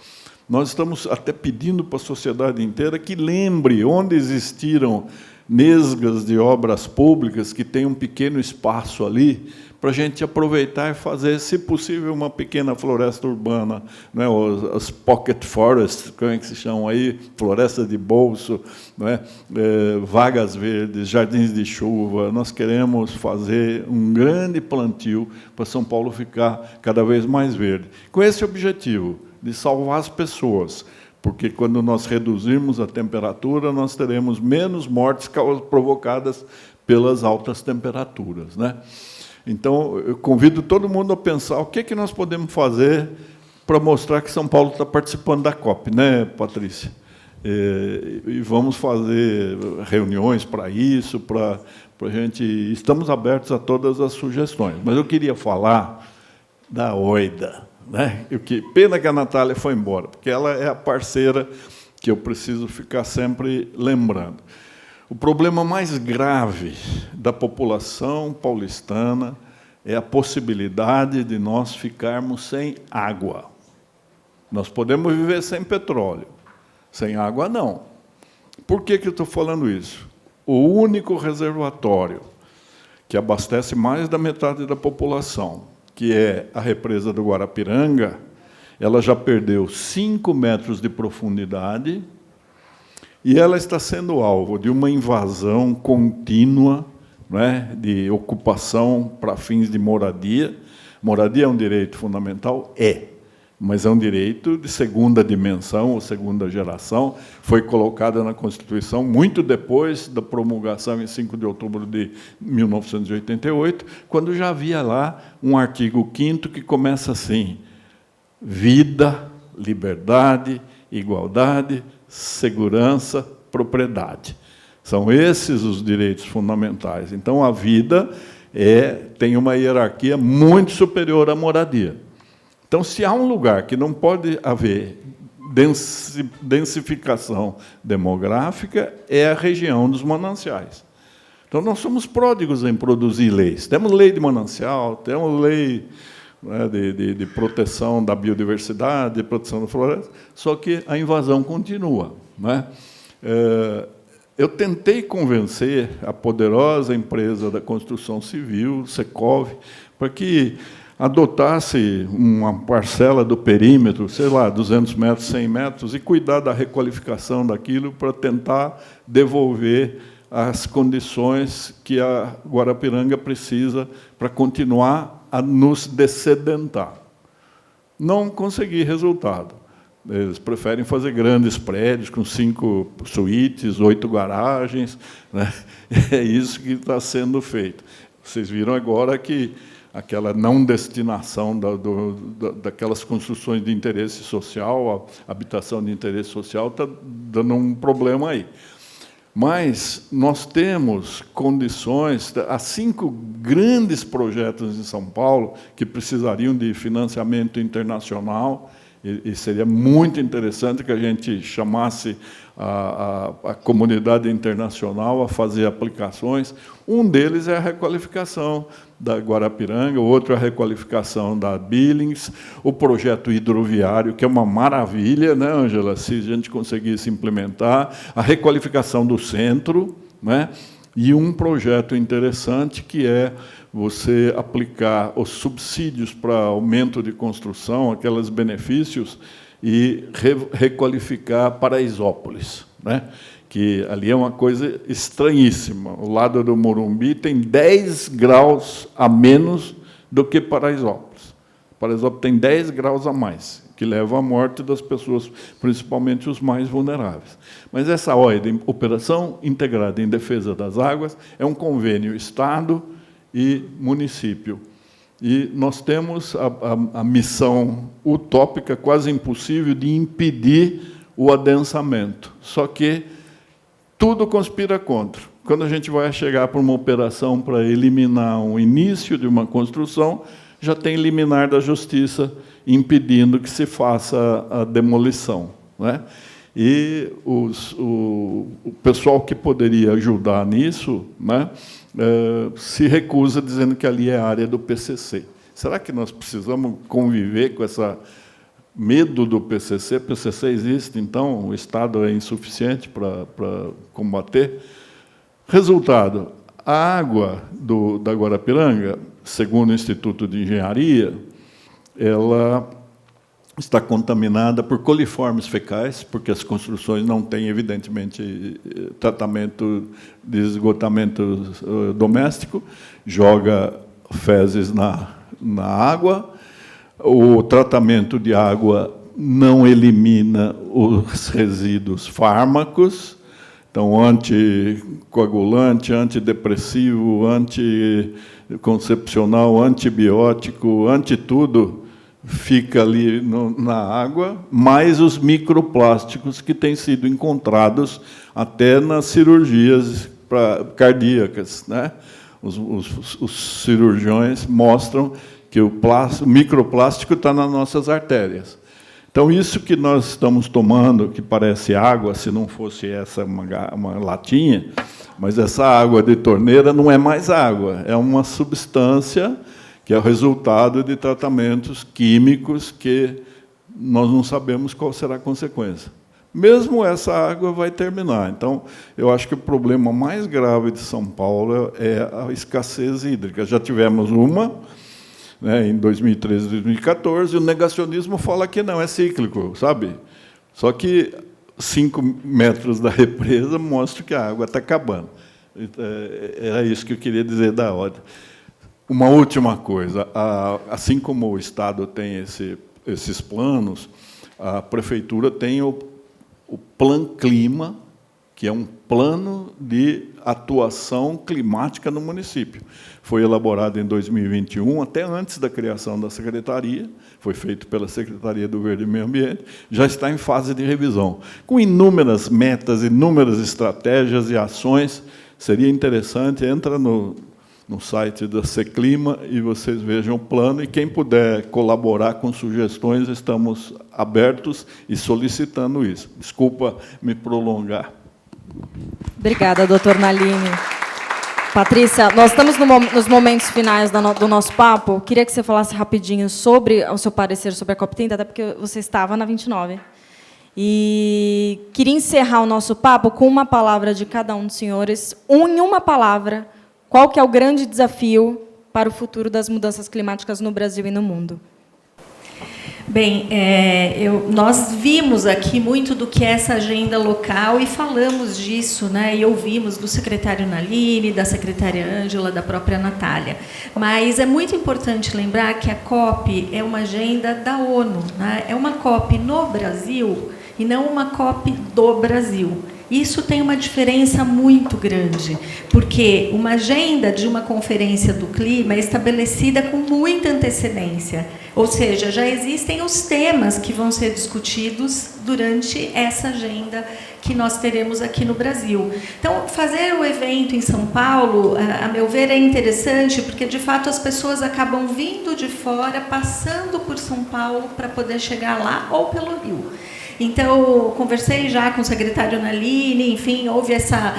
Nós estamos até pedindo para a sociedade inteira que lembre onde existiram nesgas de obras públicas que tem um pequeno espaço ali, para a gente aproveitar e fazer, se possível, uma pequena floresta urbana, né? As pocket forests, como é que se chamam aí, floresta de bolso, né? Vagas verdes, jardins de chuva. Nós queremos fazer um grande plantio para São Paulo ficar cada vez mais verde, com esse objetivo de salvar as pessoas, porque quando nós reduzirmos a temperatura, nós teremos menos mortes provocadas pelas altas temperaturas, né? Então, eu convido todo mundo a pensar o que nós podemos fazer para mostrar que São Paulo está participando da COP, né, Patrícia? E vamos fazer reuniões para isso, para a gente... Estamos abertos a todas as sugestões. Mas eu queria falar da OIDA, né? Pena que a Natália foi embora, porque ela é a parceira que eu preciso ficar sempre lembrando. O problema mais grave da população paulistana é a possibilidade de nós ficarmos sem água. Nós podemos viver sem petróleo, sem água, não. Por que eu estou falando isso? O único reservatório que abastece mais da metade da população, que é a represa do Guarapiranga, ela já perdeu 5 metros de profundidade, e ela está sendo alvo de uma invasão contínua, né, de ocupação para fins de moradia. Moradia é um direito fundamental? Mas é um direito de segunda dimensão ou segunda geração. Foi colocada na Constituição muito depois da promulgação, em 5 de outubro de 1988, quando já havia lá um artigo 5º que começa assim: vida, liberdade, igualdade, segurança, propriedade. São esses os direitos fundamentais. Então, a vida tem uma hierarquia muito superior à moradia. Então, se há um lugar que não pode haver densificação demográfica, é a região dos mananciais. Então, nós somos pródigos em produzir leis. Temos lei de manancial, temos lei né, de proteção da biodiversidade, de proteção da floresta, só que a invasão continua, né? Eu tentei convencer a poderosa empresa da construção civil, Secov, para que adotasse uma parcela do perímetro, sei lá, 200 metros, 100 metros, e cuidar da requalificação daquilo para tentar devolver as condições que a Guarapiranga precisa para continuar a nos dessedentar. Não consegui resultado. Eles preferem fazer grandes prédios com 5 suítes, 8 garagens, né? É isso que está sendo feito. Vocês viram agora que aquela não destinação daquelas construções de interesse social, a habitação de interesse social, está dando um problema aí. Mas nós temos condições, há 5 grandes projetos em São Paulo que precisariam de financiamento internacional, e seria muito interessante que a gente chamasse a comunidade internacional a fazer aplicações. Um deles é a requalificação da Guarapiranga, o outro é a requalificação da Billings, o projeto hidroviário, que é uma maravilha, né, Ângela, se a gente conseguisse implementar, a requalificação do centro, né, e um projeto interessante que é você aplicar os subsídios para aumento de construção, aqueles benefícios, e requalificar Paraisópolis, né? Que ali é uma coisa estranhíssima. O lado do Morumbi tem 10 graus a menos do que Paraisópolis. Paraisópolis tem 10 graus a mais, que leva à morte das pessoas, principalmente os mais vulneráveis. Mas essa OID, Operação Integrada em Defesa das Águas, é um convênio Estado e município. E nós temos a missão utópica, quase impossível, de impedir o adensamento. Só que tudo conspira contra. Quando a gente vai chegar para uma operação para eliminar o início de uma construção, já tem liminar da Justiça impedindo que se faça a demolição, né? E o pessoal que poderia ajudar nisso, né, se recusa, dizendo que ali é a área do PCC. Será que nós precisamos conviver com esse medo do PCC? PCC existe, então o Estado é insuficiente para combater? Resultado, a água da Guarapiranga, segundo o Instituto de Engenharia, ela está contaminada por coliformes fecais, porque as construções não têm, evidentemente, tratamento de esgotamento doméstico, joga fezes na água, o tratamento de água não elimina os resíduos fármacos, então, anticoagulante, antidepressivo, anticoncepcional, antibiótico, anti-tudo, fica ali na água, mais os microplásticos que têm sido encontrados até nas cirurgias cardíacas, né? Os cirurgiões mostram que o microplástico está nas nossas artérias. Então, isso que nós estamos tomando, que parece água, se não fosse essa uma latinha, mas essa água de torneira não é mais água, é uma substância que é o resultado de tratamentos químicos que nós não sabemos qual será a consequência. Mesmo essa água vai terminar. Então, eu acho que o problema mais grave de São Paulo é a escassez hídrica. Já tivemos uma, né, em 2013 e 2014, e o negacionismo fala que não, é cíclico, sabe? Só que 5 metros da represa mostram que a água está acabando. Era isso que eu queria dizer da ordem. Uma última coisa, assim como o Estado tem esses planos, a Prefeitura tem o Plan Clima, que é um plano de atuação climática no município. Foi elaborado em 2021, até antes da criação da Secretaria, foi feito pela Secretaria do Verde e Meio Ambiente, já está em fase de revisão, com inúmeras metas, inúmeras estratégias e ações. Seria interessante, entra no site da Seclima e vocês vejam o plano, e quem puder colaborar com sugestões, estamos abertos e solicitando isso. Desculpa me prolongar. Obrigada, doutor Nalini. Patrícia, nós estamos nos momentos finais do nosso papo. Queria que você falasse rapidinho sobre o seu parecer sobre a COP30, até porque você estava na 29. E queria encerrar o nosso papo com uma palavra de cada um dos senhores. Em uma palavra, qual que é o grande desafio para o futuro das mudanças climáticas no Brasil e no mundo? Bem, nós vimos aqui muito do que é essa agenda local e falamos disso, né, e ouvimos do secretário Naline, da secretária Ângela, da própria Natália. Mas é muito importante lembrar que a COP é uma agenda da ONU, né, é uma COP no Brasil e não uma COP do Brasil. Isso tem uma diferença muito grande, porque uma agenda de uma conferência do clima é estabelecida com muita antecedência, ou seja, já existem os temas que vão ser discutidos durante essa agenda que nós teremos aqui no Brasil. Então, fazer o evento em São Paulo, a meu ver, é interessante, porque, de fato, as pessoas acabam vindo de fora, passando por São Paulo para poder chegar lá, ou pelo Rio. Então, conversei já com o secretário Naline, enfim, houve essa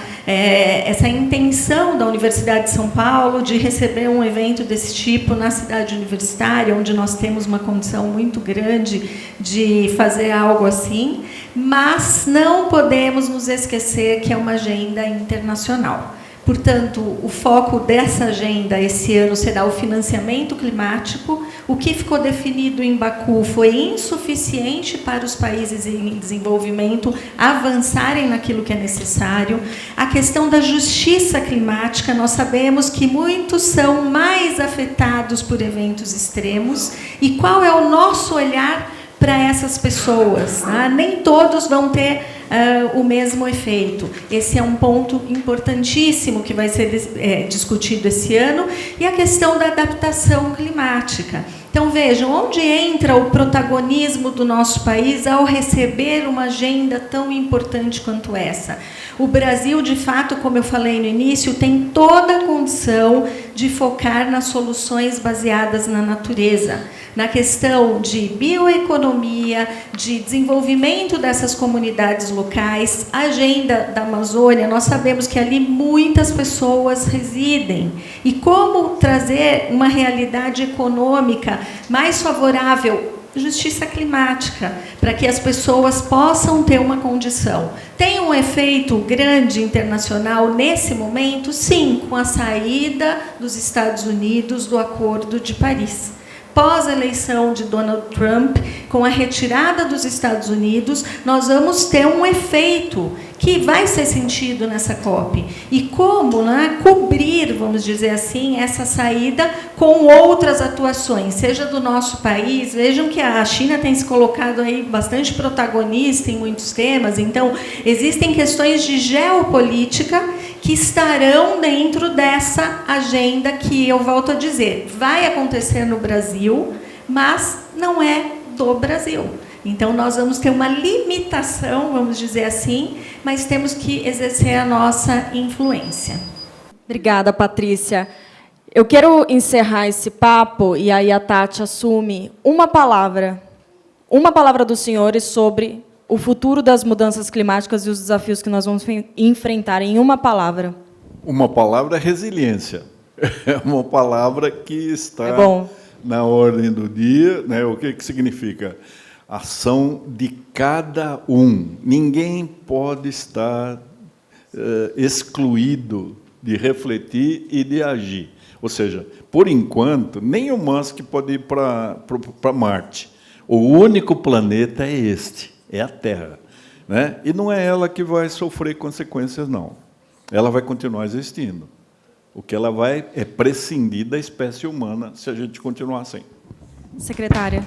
intenção da Universidade de São Paulo de receber um evento desse tipo na cidade universitária, onde nós temos uma condição muito grande de fazer algo assim, mas não podemos nos esquecer que é uma agenda internacional. Portanto, o foco dessa agenda esse ano será o financiamento climático. O que ficou definido em Baku foi insuficiente para os países em desenvolvimento avançarem naquilo que é necessário. A questão da justiça climática, nós sabemos que muitos são mais afetados por eventos extremos. E qual é o nosso olhar para essas pessoas? Nem todos vão ter o mesmo efeito. Esse é um ponto importantíssimo que vai ser discutido esse ano. E a questão da adaptação climática. Então, vejam, onde entra o protagonismo do nosso país ao receber uma agenda tão importante quanto essa? O Brasil, de fato, como eu falei no início, tem toda a condição de focar nas soluções baseadas na natureza, na questão de bioeconomia, de desenvolvimento dessas comunidades locais. A agenda da Amazônia, nós sabemos que ali muitas pessoas residem. E como trazer uma realidade econômica mais favorável? Justiça climática, para que as pessoas possam ter uma condição. Tem um efeito grande internacional nesse momento? Sim, com a saída dos Estados Unidos do Acordo de Paris. Pós-eleição de Donald Trump, com a retirada dos Estados Unidos, nós vamos ter um efeito que vai ser sentido nessa COP. E como cobrir, vamos dizer assim, essa saída com outras atuações, seja do nosso país. Vejam que a China tem se colocado aí bastante protagonista em muitos temas. Então, existem questões de geopolítica que estarão dentro dessa agenda que, eu volto a dizer, vai acontecer no Brasil, mas não é do Brasil. Então, nós vamos ter uma limitação, vamos dizer assim, mas temos que exercer a nossa influência. Obrigada, Patrícia. Eu quero encerrar esse papo, e aí a Tati assume uma palavra dos senhores sobre o futuro das mudanças climáticas e os desafios que nós vamos enfrentar em uma palavra. Uma palavra é resiliência. É uma palavra que está na ordem do dia. Né? O que significa? Ação de cada um. Ninguém pode estar excluído de refletir e de agir. Ou seja, por enquanto, nem o Musk pode ir para Marte. O único planeta é este, é a Terra. Né? E não é ela que vai sofrer consequências, não. Ela vai continuar existindo. O que ela vai é prescindir da espécie humana se a gente continuar assim. Secretária.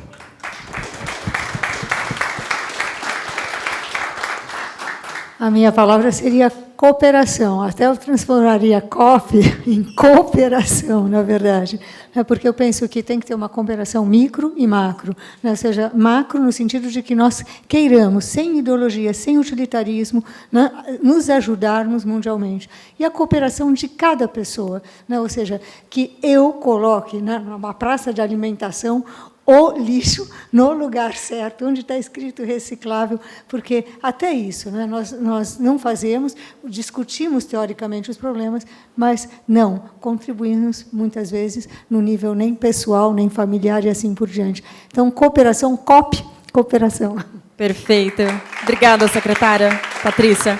A minha palavra seria cooperação. Até eu transformaria COP em cooperação, na verdade. Porque eu penso que tem que ter uma cooperação micro e macro. Ou seja, macro no sentido de que nós queiramos, sem ideologia, sem utilitarismo, nos ajudarmos mundialmente. E a cooperação de cada pessoa. Ou seja, que eu coloque numa praça de alimentação o lixo no lugar certo, onde está escrito reciclável, porque até isso, né, nós não fazemos, discutimos teoricamente os problemas, mas não contribuímos, muitas vezes, no nível nem pessoal, nem familiar e assim por diante. Então, cooperação, cooperação. Perfeito. Obrigada, secretária. Patrícia.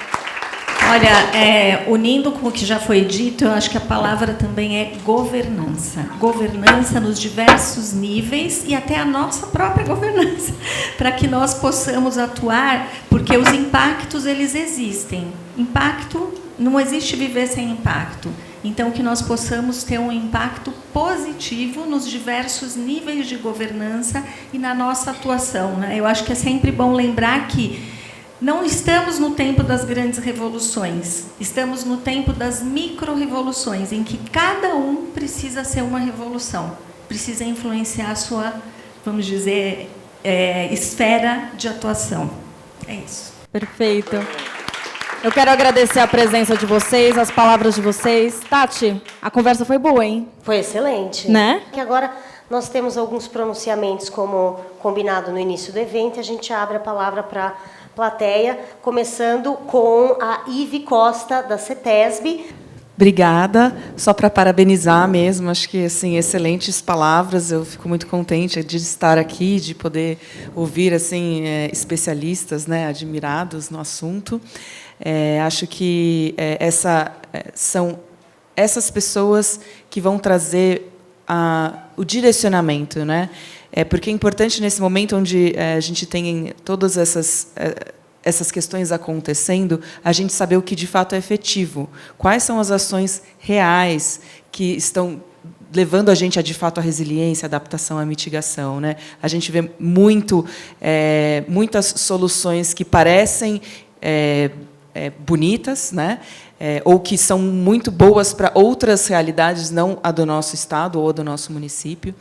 Olha, unindo com o que já foi dito, eu acho que a palavra também é governança. Governança nos diversos níveis e até a nossa própria governança, para que nós possamos atuar, porque os impactos, eles existem. Impacto, não existe viver sem impacto. Então, que nós possamos ter um impacto positivo nos diversos níveis de governança e na nossa atuação, né? Eu acho que é sempre bom lembrar que não estamos no tempo das grandes revoluções, estamos no tempo das micro-revoluções, em que cada um precisa ser uma revolução, precisa influenciar a sua, vamos dizer, esfera de atuação. É isso. Perfeito. Eu quero agradecer a presença de vocês, as palavras de vocês. Tati, a conversa foi boa, hein? Foi excelente. Né? Que agora nós temos alguns pronunciamentos, como combinado no início do evento, a gente abre a palavra para plateia, começando com a Ive Costa, da CETESB. Obrigada. Só para parabenizar mesmo, acho que assim, excelentes palavras. Eu fico muito contente de estar aqui, de poder ouvir assim especialistas, né, admirados no assunto. Acho que são essas pessoas que vão trazer o direcionamento, né? Porque é importante, nesse momento onde a gente tem todas essas questões acontecendo, a gente saber o que, de fato, é efetivo. Quais são as ações reais que estão levando a gente, de fato, à resiliência, à adaptação, à mitigação, né? A gente vê muitas soluções que parecem bonitas, né? Ou que são muito boas para outras realidades, não a do nosso estado ou do nosso município.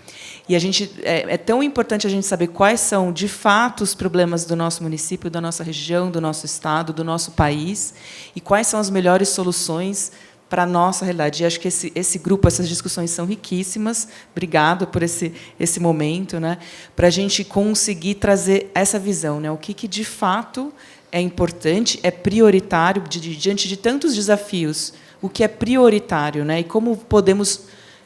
E é tão importante a gente saber quais são, de fato, os problemas do nosso município, da nossa região, do nosso estado, do nosso país, e quais são as melhores soluções para a nossa realidade. E acho que esse grupo, essas discussões são riquíssimas. Obrigado por esse momento, né? Para a gente conseguir trazer essa visão, né? O que de fato é importante, é prioritário, diante de tantos desafios, o que é prioritário, né? E como podemos,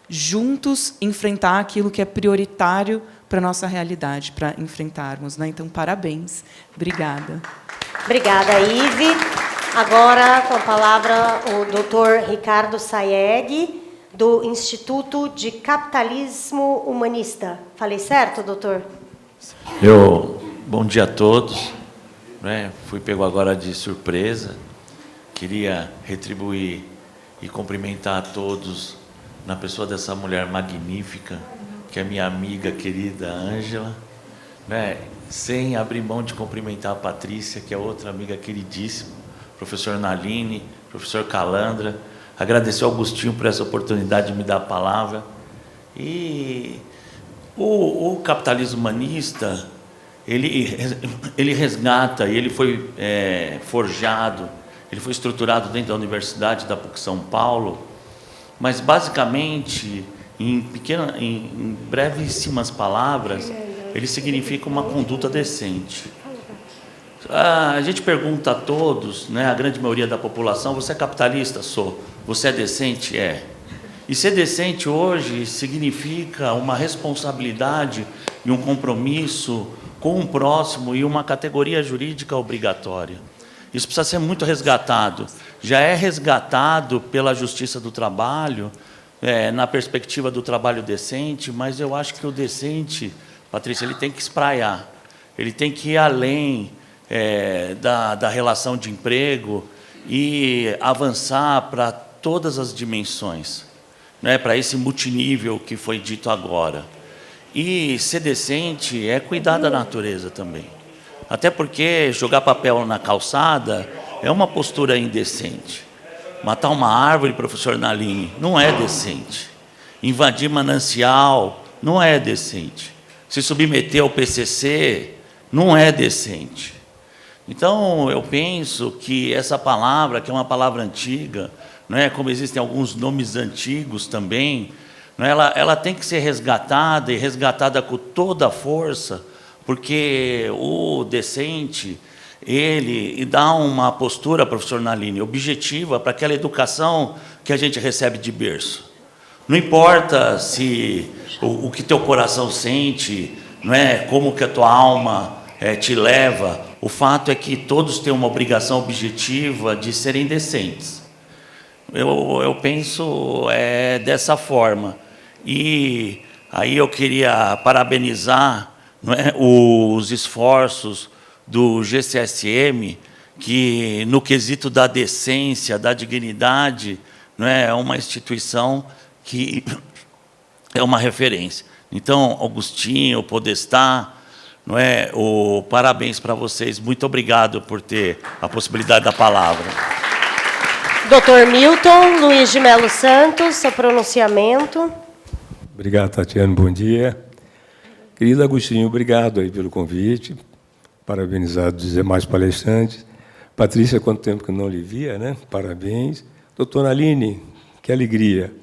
juntos, enfrentar aquilo que é prioritário para a nossa realidade, para enfrentarmos, né? Então, parabéns. Obrigada. Obrigada, Ive. Agora, com a palavra, o doutor Ricardo Sayeg, do Instituto de Capitalismo Humanista. Falei certo, doutor? Bom dia a todos. Fui pego agora de surpresa. Queria retribuir e cumprimentar a todos na pessoa dessa mulher magnífica, que é minha amiga querida Ângela, sem abrir mão de cumprimentar a Patrícia, que é outra amiga queridíssima, professor Naline, professor Calandra, agradecer ao Augustinho por essa oportunidade de me dar a palavra. E o capitalismo humanista, ele resgata, ele foi forjado, ele foi estruturado dentro da Universidade da PUC São Paulo, mas, basicamente, em brevíssimas palavras, ele significa uma conduta decente. A gente pergunta a todos, né, a grande maioria da população: você é capitalista? Sou. Você é decente? É. E ser decente hoje significa uma responsabilidade e um compromisso com o próximo e uma categoria jurídica obrigatória. Isso precisa ser muito resgatado. Já é resgatado pela Justiça do Trabalho, na perspectiva do trabalho decente, mas eu acho que o decente, Patrícia, ele tem que espraiar, ele tem que ir além da relação de emprego e avançar para todas as dimensões, né, para esse multinível que foi dito agora. E ser decente é cuidar da natureza também. Até porque jogar papel na calçada é uma postura indecente. Matar uma árvore, professor Naline, não é decente. Invadir manancial não é decente. Se submeter ao PCC não é decente. Então, eu penso que essa palavra, que é uma palavra antiga, né, como existem alguns nomes antigos também, Não é? Ela tem que ser resgatada, e resgatada com toda a força, porque o decente, ele dá uma postura, professor Nalini, objetiva para aquela educação que a gente recebe de berço. Não importa se o que teu coração sente, não é, como que a tua alma te leva, o fato é que todos têm uma obrigação objetiva de serem decentes. Eu penso dessa forma. E aí eu queria parabenizar, não é, os esforços do GCSM, que no quesito da decência, da dignidade, não é uma instituição que é uma referência. Então, Augustinho, Podestá, não é, parabéns para vocês. Muito obrigado por ter a possibilidade da palavra. Dr. Milton Luiz de Melo Santos, seu pronunciamento. Obrigado, Tatiana. Bom dia. Querido Agostinho, obrigado aí pelo convite. Parabenizado os demais palestrantes. Patrícia, quanto tempo que eu não lhe via, né? Parabéns. Doutor Nalini, que alegria.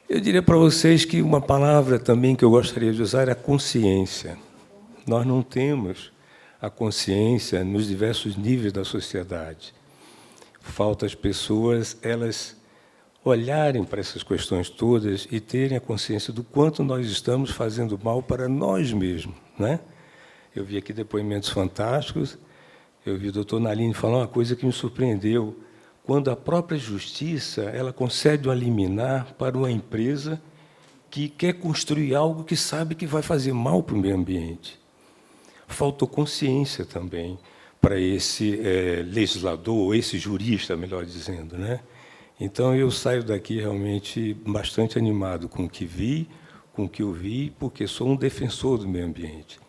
Eu diria para vocês que uma palavra também que eu gostaria de usar é a consciência. Nós não temos a consciência nos diversos níveis da sociedade. Falta as pessoas, elas olharem para essas questões todas e terem a consciência do quanto nós estamos fazendo mal para nós mesmos, né? Eu vi aqui depoimentos fantásticos, eu vi o doutor Nalini falar uma coisa que me surpreendeu, quando a própria justiça ela concede uma liminar para uma empresa que quer construir algo que sabe que vai fazer mal para o meio ambiente. Faltou consciência também para esse legislador, esse jurista, melhor dizendo, né? Então, eu saio daqui realmente bastante animado com o que vi, com o que eu vi, porque sou um defensor do meio ambiente.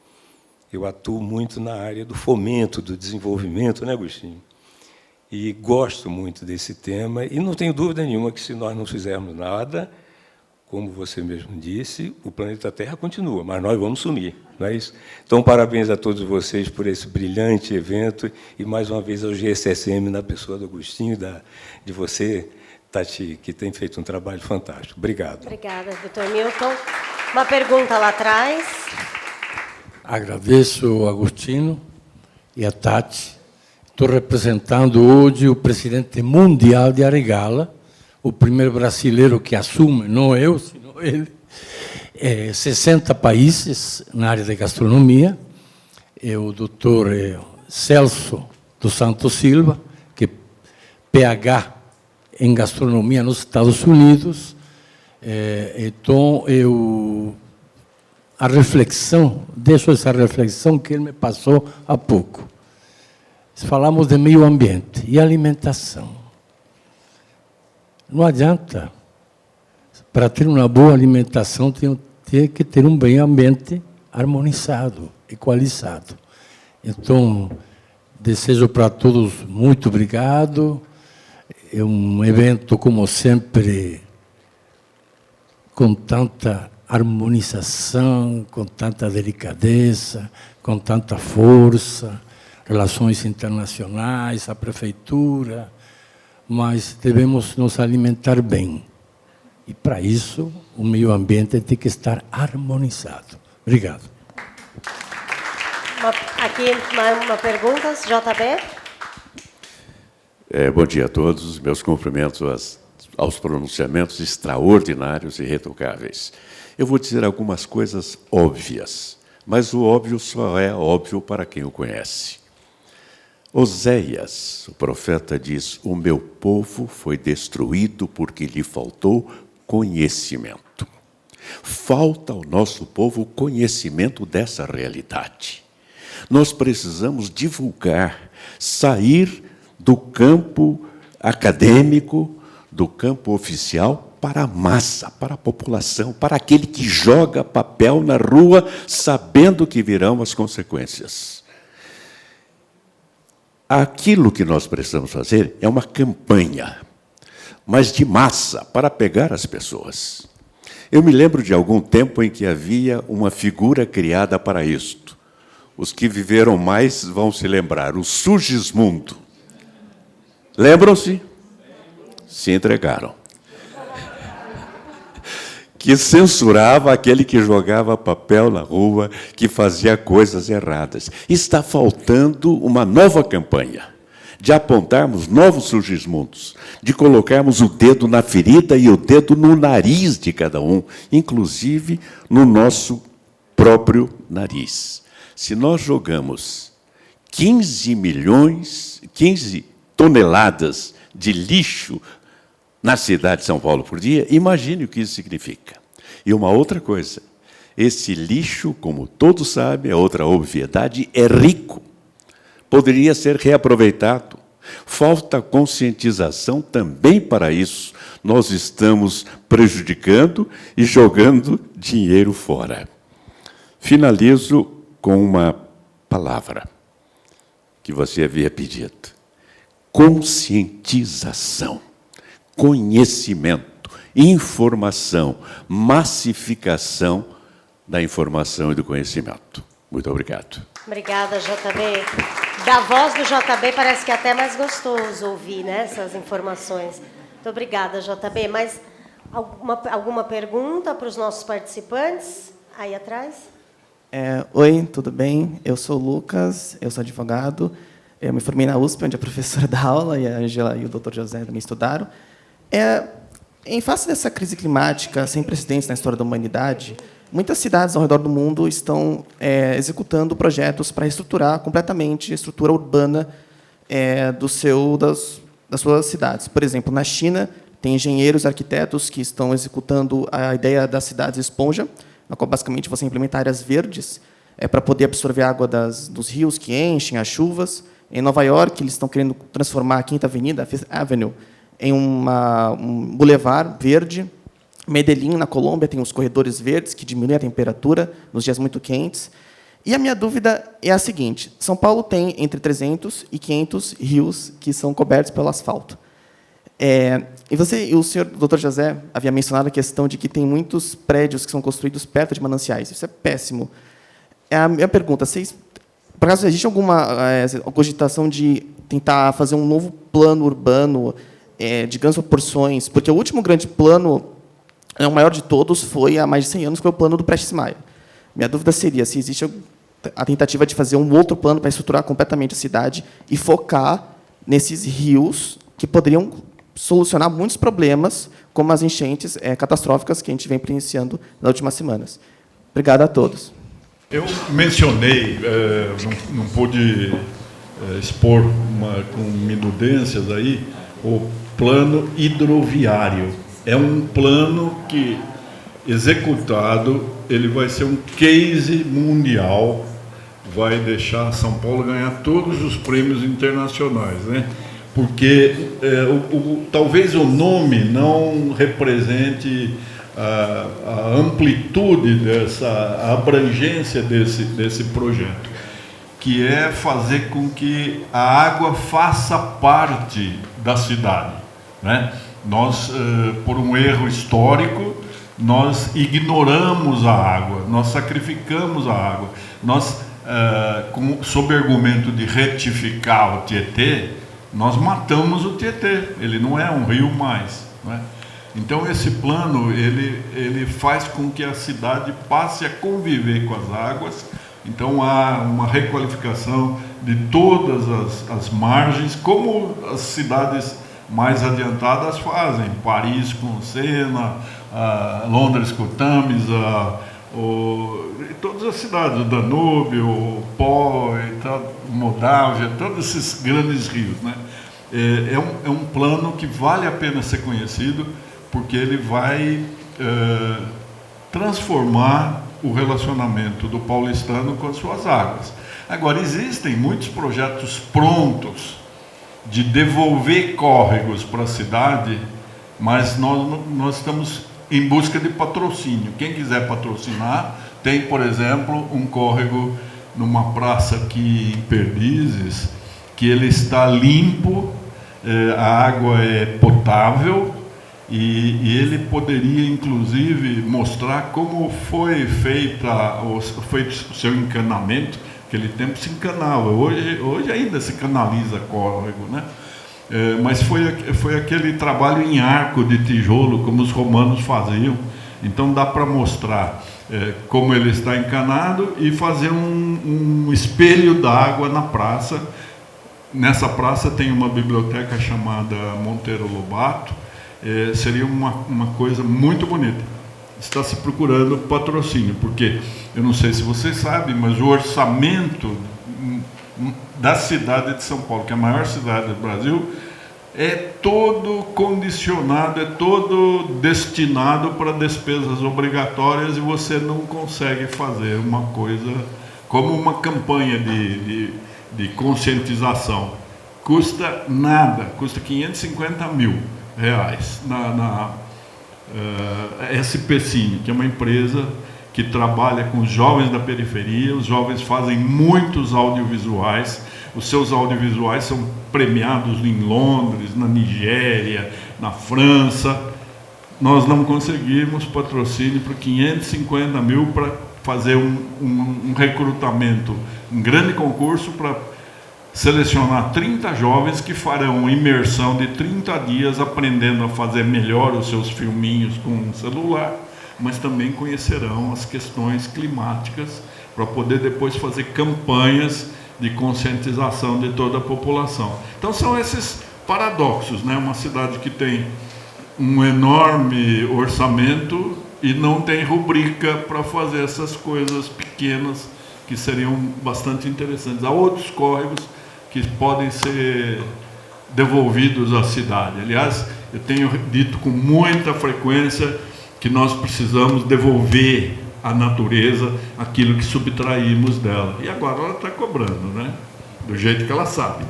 Eu atuo muito na área do fomento, do desenvolvimento, né, Agostinho? E gosto muito desse tema, e não tenho dúvida nenhuma que, se nós não fizermos nada, como você mesmo disse, o planeta Terra continua, mas nós vamos sumir, não é isso? Então, parabéns a todos vocês por esse brilhante evento, e, mais uma vez, ao GCSM, na pessoa do Agostinho, de você, Tati, que tem feito um trabalho fantástico. Obrigado. Obrigada, doutor Milton. Uma pergunta lá atrás. Agradeço ao Agostinho e a Tati. Estou representando hoje o presidente mundial de Arregala, o primeiro brasileiro que assume, não eu, sino ele, 60 países na área de gastronomia. É o doutor Celso dos Santos Silva, que é PhD em gastronomia nos Estados Unidos. Então, a reflexão, deixo essa reflexão que ele me passou há pouco. Falamos de meio ambiente e alimentação. Não adianta, para ter uma boa alimentação, tem que ter um meio ambiente harmonizado, equalizado. Então, desejo para todos muito obrigado. É um evento, como sempre, com tanta harmonização, com tanta delicadeza, com tanta força, relações internacionais, a prefeitura, mas devemos nos alimentar bem. E, para isso, o meio ambiente tem que estar harmonizado. Obrigado. Aqui, uma pergunta, JB? Bom dia a todos. Meus cumprimentos aos pronunciamentos extraordinários e retocáveis. Eu vou dizer algumas coisas óbvias, mas o óbvio só é óbvio para quem o conhece. Oséias, o profeta, diz: o meu povo foi destruído porque lhe faltou conhecimento. Falta ao nosso povo conhecimento dessa realidade. Nós precisamos divulgar, sair do campo acadêmico, do campo oficial, para a massa, para a população, para aquele que joga papel na rua, sabendo que virão as consequências. Aquilo que nós precisamos fazer é uma campanha, mas de massa, para pegar as pessoas. Eu me lembro de algum tempo em que havia uma figura criada para isto. Os que viveram mais vão se lembrar, o Sugismundo. Lembram-se? Se entregaram. que censurava aquele que jogava papel na rua, que fazia coisas erradas. Está faltando uma nova campanha, de apontarmos novos surgismundos, de colocarmos o dedo na ferida e o dedo no nariz de cada um, inclusive no nosso próprio nariz. Se nós jogamos 15 toneladas de lixo na cidade de São Paulo por dia, imagine o que isso significa. E uma outra coisa, esse lixo, como todos sabem, é outra obviedade, é rico. Poderia ser reaproveitado. Falta conscientização também para isso. Nós estamos prejudicando e jogando dinheiro fora. Finalizo com uma palavra que você havia pedido. Conscientização. Conhecimento, informação, massificação da informação e do conhecimento. Muito obrigado. Obrigada, JB. Da voz do JB parece que é até mais gostoso ouvir, né, essas informações. Muito obrigada, JB. Mas alguma pergunta para os nossos participantes aí atrás? Oi, tudo bem? Eu sou o Lucas, eu sou advogado. Eu me formei na USP, onde a professora dá aula, e a Angela e o Dr. José também estudaram. Em face dessa crise climática sem precedentes na história da humanidade, muitas cidades ao redor do mundo estão executando projetos para reestruturar completamente a estrutura urbana das suas cidades. Por exemplo, na China, tem engenheiros e arquitetos que estão executando a ideia das cidades esponja, na qual, basicamente, você implementa áreas verdes para poder absorver a água dos rios que enchem, as chuvas. Em Nova York, eles estão querendo transformar a Quinta Avenida, a Fifth Avenue, em um boulevard verde. Medellín, na Colômbia, tem os corredores verdes, que diminuem a temperatura nos dias muito quentes. E a minha dúvida é a seguinte: São Paulo tem entre 300 e 500 rios que são cobertos pelo asfalto. E o senhor, Dr. José, havia mencionado a questão de que tem muitos prédios que são construídos perto de mananciais. Isso é péssimo. A minha pergunta, por acaso, existe alguma cogitação de tentar fazer um novo plano urbano de grandes proporções? Porque o último grande plano, o maior de todos, foi há mais de 100 anos, que foi o plano do Prestes Maia. Minha dúvida seria se existe a tentativa de fazer um outro plano para estruturar completamente a cidade e focar nesses rios que poderiam solucionar muitos problemas, como as enchentes catastróficas que a gente vem presenciando nas últimas semanas. Obrigado a todos. Eu mencionei, não pude expor com minudências aí, o plano hidroviário. É um plano que, executado, ele vai ser um case mundial, vai deixar São Paulo ganhar todos os prêmios internacionais, né? Porque talvez o nome não represente a amplitude a abrangência desse projeto, que é fazer com que a água faça parte da cidade, né? Nós, por um erro histórico, nós ignoramos a água, nós sacrificamos a água. Nós, sob argumento de retificar o Tietê, nós matamos o Tietê, ele não é um rio mais, né? Então, esse plano ele faz com que a cidade passe a conviver com as águas. Então, há uma requalificação de todas as margens, como as cidades mais adiantadas fazem. Paris com o Sena, Londres com o Tamisa, todas as cidades, o Danúbio, o Pó, Moldávia, todos esses grandes rios, né? É um plano que vale a pena ser conhecido, porque ele vai transformar o relacionamento do paulistano com as suas águas. Agora, existem muitos projetos prontos de devolver córregos para a cidade, mas nós estamos em busca de patrocínio. Quem quiser patrocinar, tem, por exemplo, um córrego numa praça aqui em Perdizes, que ele está limpo, a água é potável, e ele poderia, inclusive, mostrar como foi feito o seu encanamento. Naquele tempo se encanava, hoje ainda se canaliza córrego, né? Mas foi aquele trabalho em arco de tijolo, como os romanos faziam, Então dá para mostrar como ele está encanado e fazer um espelho d'água na praça. Nessa praça tem uma biblioteca chamada Monteiro Lobato. Seria uma coisa muito bonita. Está se procurando patrocínio, porque eu não sei se vocês sabem, mas o orçamento da cidade de São Paulo, que é a maior cidade do Brasil, é todo condicionado, é todo destinado para despesas obrigatórias, e você não consegue fazer uma coisa como uma campanha de conscientização. Custa nada, custa R$550 mil na SPCine, que é uma empresa que trabalha com os jovens da periferia. Os jovens fazem muitos audiovisuais. Os seus audiovisuais são premiados em Londres, na Nigéria, na França. Nós não conseguimos patrocínio para R$550 mil para fazer um recrutamento, um grande concurso para selecionar 30 jovens que farão imersão de 30 dias aprendendo a fazer melhor os seus filminhos com um celular, mas também conhecerão as questões climáticas para poder depois fazer campanhas de conscientização de toda a população. Então são esses paradoxos, né? Uma cidade que tem um enorme orçamento e não tem rubrica para fazer essas coisas pequenas que seriam bastante interessantes. Há outros córregos que podem ser devolvidos à cidade. Aliás, eu tenho dito com muita frequência que nós precisamos devolver à natureza aquilo que subtraímos dela. E agora ela está cobrando, né? Do jeito que ela sabe.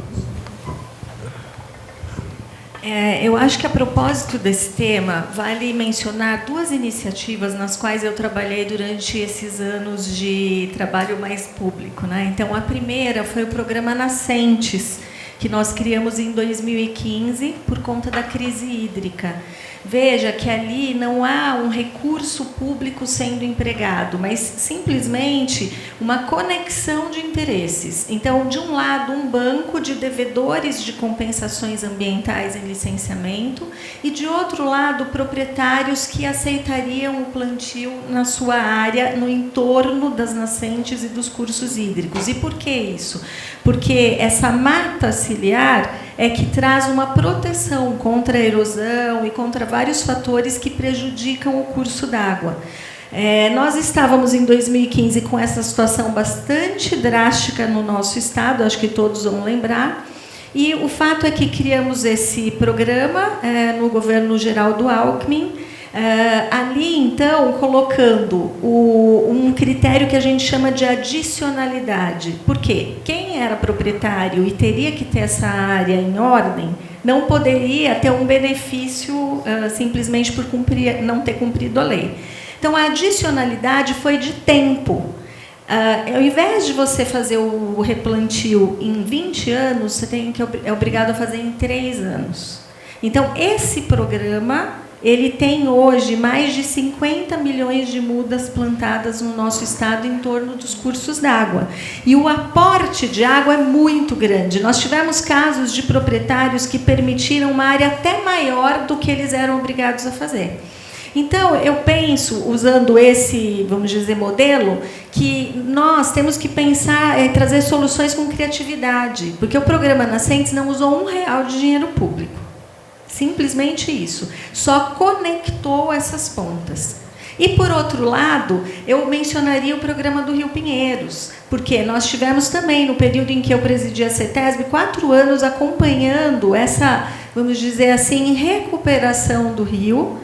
Eu acho que, a propósito desse tema, vale mencionar duas iniciativas nas quais eu trabalhei durante esses anos de trabalho mais público, né? Então, a primeira foi o programa Nascentes, que nós criamos em 2015 por conta da crise hídrica. Veja que ali não há um recurso público sendo empregado, mas simplesmente uma conexão de interesses. Então, de um lado, um banco de devedores de compensações ambientais em licenciamento, e de outro lado, proprietários que aceitariam o plantio na sua área, no entorno das nascentes e dos cursos hídricos. E por que isso? Porque essa mata ciliar é que traz uma proteção contra a erosão e contra vários fatores que prejudicam o curso d'água. Nós estávamos em 2015 com essa situação bastante drástica no nosso estado, acho que todos vão lembrar, e o fato é que criamos esse programa no governo Geraldo Alckmin, ali, então, colocando um critério que a gente chama de adicionalidade. Por quê? Quem era proprietário e teria que ter essa área em ordem não poderia ter um benefício simplesmente por não ter cumprido a lei. Então, a adicionalidade foi de tempo. Ao invés de você fazer o replantio em 20 anos, você é obrigado a fazer em 3 anos. Então, esse programa ele tem hoje mais de 50 milhões de mudas plantadas no nosso estado em torno dos cursos d'água. E o aporte de água é muito grande. Nós tivemos casos de proprietários que permitiram uma área até maior do que eles eram obrigados a fazer. Então, eu penso, usando esse, vamos dizer, modelo, que nós temos que pensar, trazer soluções com criatividade, porque o programa Nascentes não usou R$1 de dinheiro público. Simplesmente isso. Só conectou essas pontas. E, por outro lado, eu mencionaria o programa do Rio Pinheiros, porque nós tivemos também, no período em que eu presidi a CETESB, 4 anos acompanhando essa, vamos dizer assim, recuperação do rio,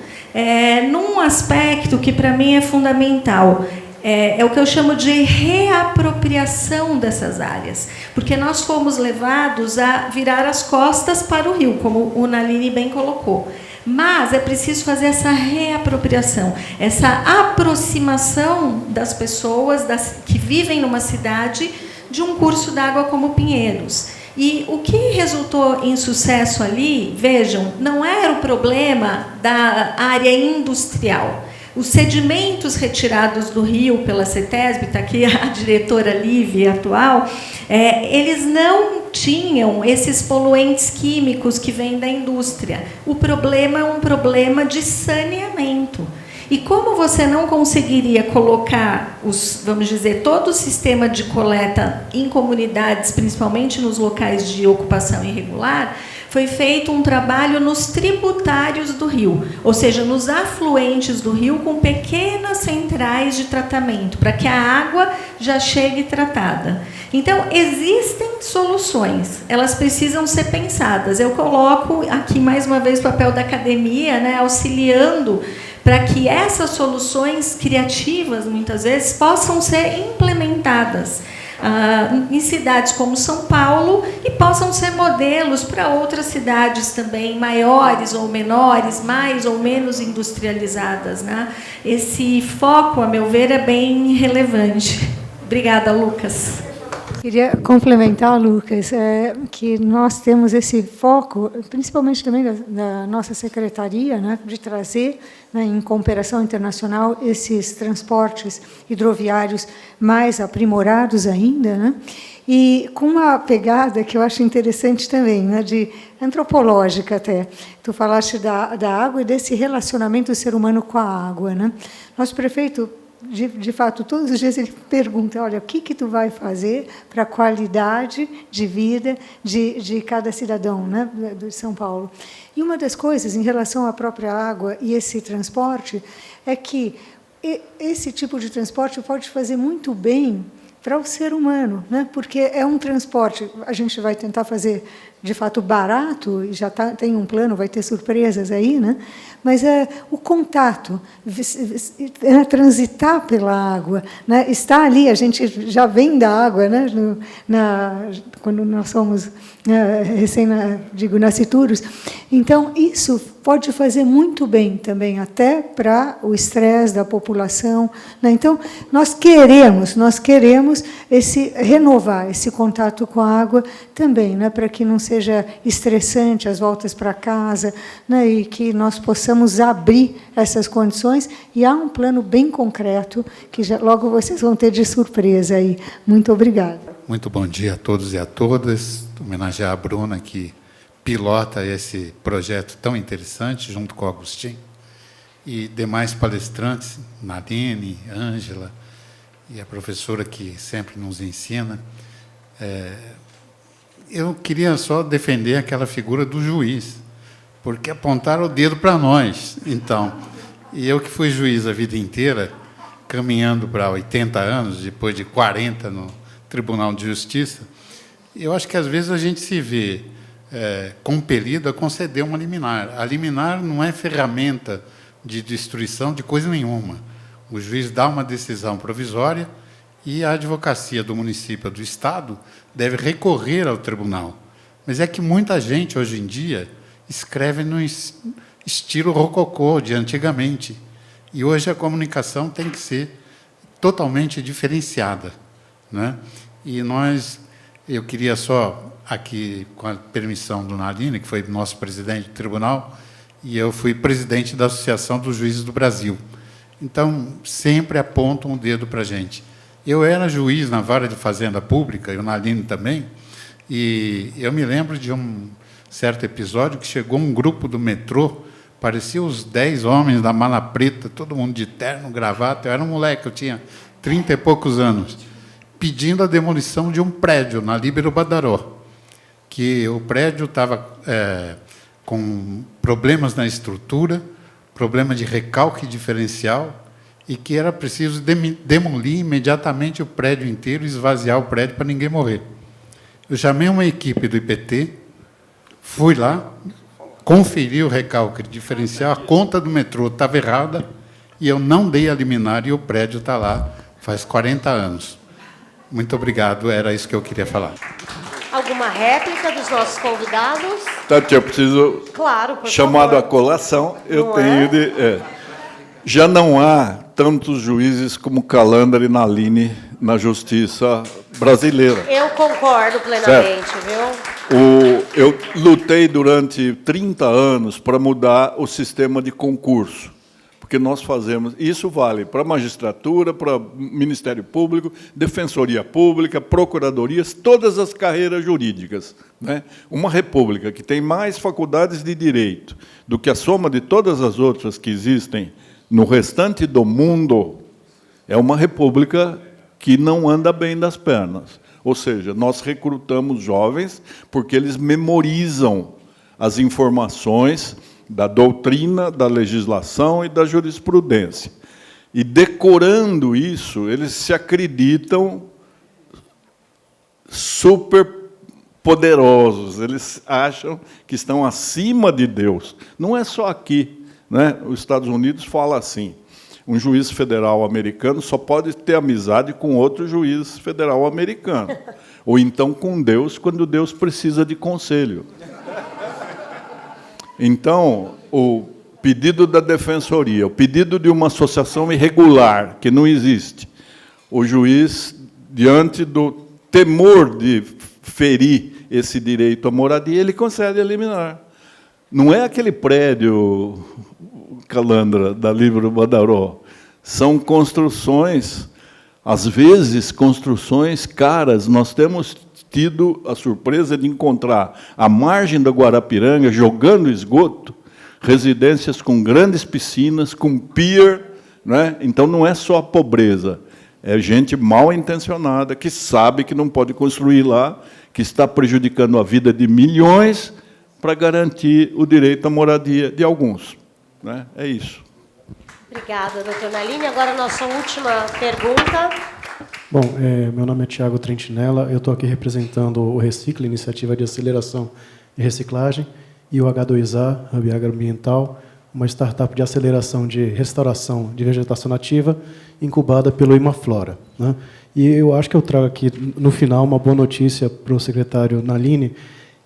num aspecto que, para mim, é fundamental. É o que eu chamo de reapropriação dessas áreas, porque nós fomos levados a virar as costas para o rio, como o Naline bem colocou. Mas é preciso fazer essa reapropriação, essa aproximação das pessoas que vivem numa cidade de um curso d'água como Pinheiros. E o que resultou em sucesso ali, vejam, não era o problema da área industrial. Os sedimentos retirados do rio pela CETESB, está aqui a diretora Lívia atual, eles não tinham esses poluentes químicos que vêm da indústria. O problema é um problema de saneamento. E como você não conseguiria colocar vamos dizer, todo o sistema de coleta em comunidades, principalmente nos locais de ocupação irregular, foi feito um trabalho nos tributários do rio, ou seja, nos afluentes do rio, com pequenas centrais de tratamento, para que a água já chegue tratada. Então, existem soluções, elas precisam ser pensadas. Eu coloco aqui, mais uma vez, o papel da academia, né, auxiliando para que essas soluções criativas, muitas vezes, possam ser implementadas em cidades como São Paulo e possam ser modelos para outras cidades também, maiores ou menores, mais ou menos industrializadas, né? Esse foco, a meu ver, é bem relevante. Obrigada, Lucas. Queria complementar, Lucas, que nós temos esse foco, principalmente também da nossa secretaria, né, de trazer, né, em cooperação internacional, esses transportes hidroviários mais aprimorados ainda, né, e com uma pegada que eu acho interessante também, né, de antropológica até. Tu falaste da água e desse relacionamento do ser humano com a água, né? Nosso prefeito, de fato, todos os dias ele pergunta, olha, o que tu vai fazer para a qualidade de vida de cada cidadão, né, de São Paulo. E uma das coisas, em relação à própria água e esse transporte, é que esse tipo de transporte pode fazer muito bem para o ser humano, né? Porque é um transporte, a gente vai tentar fazer, de fato, barato, e já tem um plano, vai ter surpresas aí, né? Mas o contato, transitar pela água, né? Estar ali, a gente já vem da água, né? Quando nós somos nascituros. Então, isso pode fazer muito bem também, até para o estresse da população, né? Então, nós queremos renovar esse contato com a água também, né? Para que não seja estressante as voltas para casa, né? E que nós possamos abrir essas condições. E há um plano bem concreto que logo vocês vão ter de surpresa aí. Muito obrigada. Muito bom dia a todos e a todas. Homenagear a Bruna, que pilota esse projeto tão interessante, junto com o Agostinho, e demais palestrantes, Nadine, Ângela, e a professora que sempre nos ensina. Eu queria só defender aquela figura do juiz, porque apontaram o dedo para nós. Então, e eu que fui juiz a vida inteira, caminhando para 80 anos, depois de 40 no Tribunal de Justiça, eu acho que, às vezes, a gente se vê compelido a conceder uma liminar. A liminar não é ferramenta de destruição de coisa nenhuma. O juiz dá uma decisão provisória e a advocacia do município, do Estado, deve recorrer ao tribunal. Mas é que muita gente, hoje em dia, escreve no estilo rococó de antigamente. E hoje a comunicação tem que ser totalmente diferenciada, né? E eu queria só, aqui, com a permissão do Nadine, que foi nosso presidente do tribunal, e eu fui presidente da Associação dos Juízes do Brasil. Então, sempre apontam um dedo para a gente. Eu era juiz na Vara de Fazenda Pública, e o Nadine também, e eu me lembro de um certo episódio que chegou um grupo do metrô, parecia os 10 homens da mala preta, todo mundo de terno, gravata. Eu era um moleque, eu tinha 30 e poucos anos, pedindo a demolição de um prédio na Líbero Badaró, que o prédio estava com problemas na estrutura, problema de recalque diferencial, e que era preciso demolir imediatamente o prédio inteiro, esvaziar o prédio para ninguém morrer. Eu chamei uma equipe do IPT, fui lá, conferi o recalque diferencial, a conta do metrô estava errada, e eu não dei a liminar, e o prédio está lá faz 40 anos. Muito obrigado, era isso que eu queria falar. Alguma réplica dos nossos convidados? Tati, eu preciso, claro, chamado a colação, eu tenho já não há tantos juízes como Calandra e Naline na justiça brasileira. Eu concordo plenamente, viu? Eu lutei durante 30 anos para mudar o sistema de concurso, porque nós fazemos, isso vale para a magistratura, para o Ministério Público, Defensoria Pública, Procuradorias, todas as carreiras jurídicas, né? Uma república que tem mais faculdades de direito do que a soma de todas as outras que existem No restante do mundo, é uma república que não anda bem das pernas. Ou seja, nós recrutamos jovens porque eles memorizam as informações da doutrina, da legislação e da jurisprudência. E, decorando isso, eles se acreditam super poderosos, eles acham que estão acima de Deus. Não é só aqui, né? Os Estados Unidos fala assim: um juiz federal americano só pode ter amizade com outro juiz federal americano, ou então com Deus, quando Deus precisa de conselho. Então, o pedido da defensoria, o pedido de uma associação irregular, que não existe, o juiz, diante do temor de ferir esse direito à moradia, ele concede a liminar. Não é aquele prédio, Calandra, da Livro Badaró. São construções, às vezes, construções caras. Nós temos tido a surpresa de encontrar, à margem da Guarapiranga, jogando esgoto, residências com grandes piscinas, com pier, né? Então, não é só a pobreza, é gente mal intencionada, que sabe que não pode construir lá, que está prejudicando a vida de milhões para garantir o direito à moradia de alguns, né? É isso. Obrigada, doutor Naline. Agora, a nossa última pergunta. Bom, meu nome é Tiago Trentinella, eu estou aqui representando o Recicle, Iniciativa de Aceleração e Reciclagem, e o H2A, Hub Agroambiental, uma startup de aceleração de restauração de vegetação nativa, incubada pelo Imaflora, né? E eu acho que eu trago aqui, no final, uma boa notícia para o secretário Naline.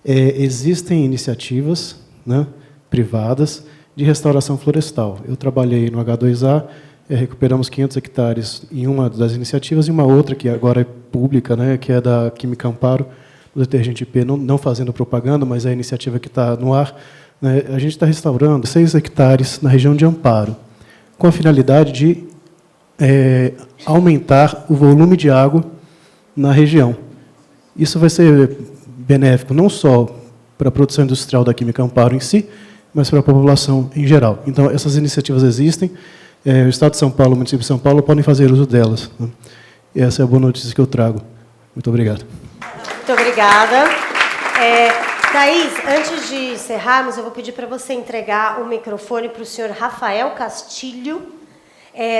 Existem iniciativas, né, privadas de restauração florestal. Eu trabalhei no H2A, recuperamos 500 hectares em uma das iniciativas, e uma outra, que agora é pública, né, que é da Química Amparo, do detergente IP, não fazendo propaganda, mas é a iniciativa que está no ar, né. A gente está restaurando 6 hectares na região de Amparo, com a finalidade de aumentar o volume de água na região. Isso vai ser benéfico não só para a produção industrial da Química Amparo em si, mas para a população em geral. Então, essas iniciativas existem. O Estado de São Paulo, o município de São Paulo, podem fazer uso delas, né? E essa é a boa notícia que eu trago. Muito obrigado. Muito obrigada. Thaís, antes de encerrarmos, eu vou pedir para você entregar o microfone para o senhor Rafael Castilho,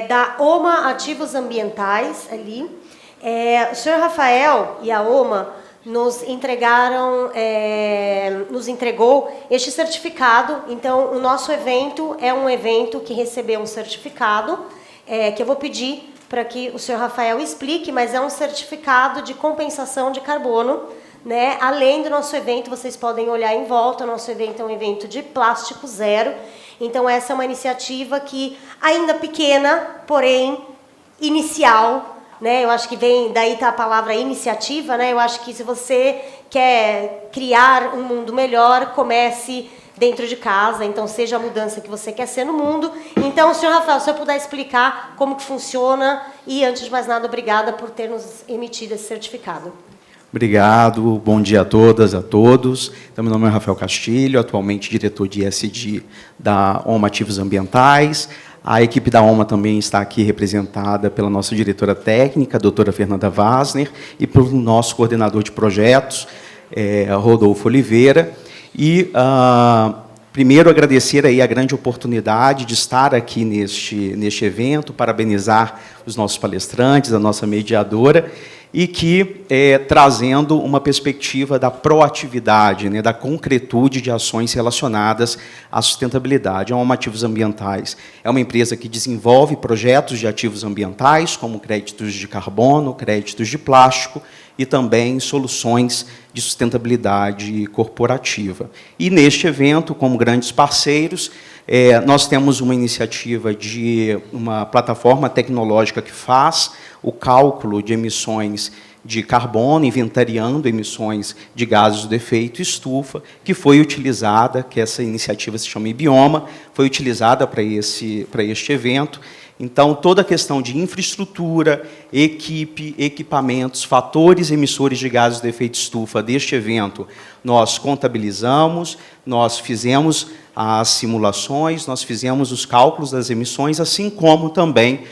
da OMA Ativos Ambientais, ali. O senhor Rafael e a OMA nos entregou este certificado. Então, o nosso evento é um evento que recebeu um certificado, que eu vou pedir para que o senhor Rafael explique, mas é um certificado de compensação de carbono, né? Além do nosso evento, vocês podem olhar em volta, o nosso evento é um evento de plástico zero. Então, essa é uma iniciativa que, ainda pequena, porém inicial, né? Eu acho que daí está a palavra iniciativa, né? Eu acho que, se você quer criar um mundo melhor, comece dentro de casa. Então, seja a mudança que você quer ser no mundo. Então, senhor Rafael, se eu puder explicar como que funciona, e, antes de mais nada, obrigada por ter nos emitido esse certificado. Obrigado, bom dia a todas, a todos. Então, meu nome é Rafael Castilho, atualmente diretor de ESG da OMA Ativos Ambientais. A equipe da OMA também está aqui representada pela nossa diretora técnica, a doutora Fernanda Wasner, e pelo nosso coordenador de projetos, Rodolfo Oliveira. E, primeiro, agradecer aí a grande oportunidade de estar aqui neste evento, parabenizar os nossos palestrantes, a nossa mediadora, e que, trazendo uma perspectiva da proatividade, né, da concretude de ações relacionadas à sustentabilidade. A OMA Ativos Ambientais é uma empresa que desenvolve projetos de ativos ambientais, como créditos de carbono, créditos de plástico, e também soluções de sustentabilidade corporativa. E, neste evento, como grandes parceiros, nós temos uma iniciativa de uma plataforma tecnológica que faz o cálculo de emissões de carbono, inventariando emissões de gases do efeito estufa, que foi utilizada, que essa iniciativa se chama IBIOMA, foi utilizada para este evento. Então, toda a questão de infraestrutura, equipe, equipamentos, fatores emissores de gases de efeito estufa deste evento, nós contabilizamos, nós fizemos as simulações, nós fizemos os cálculos das emissões, assim como também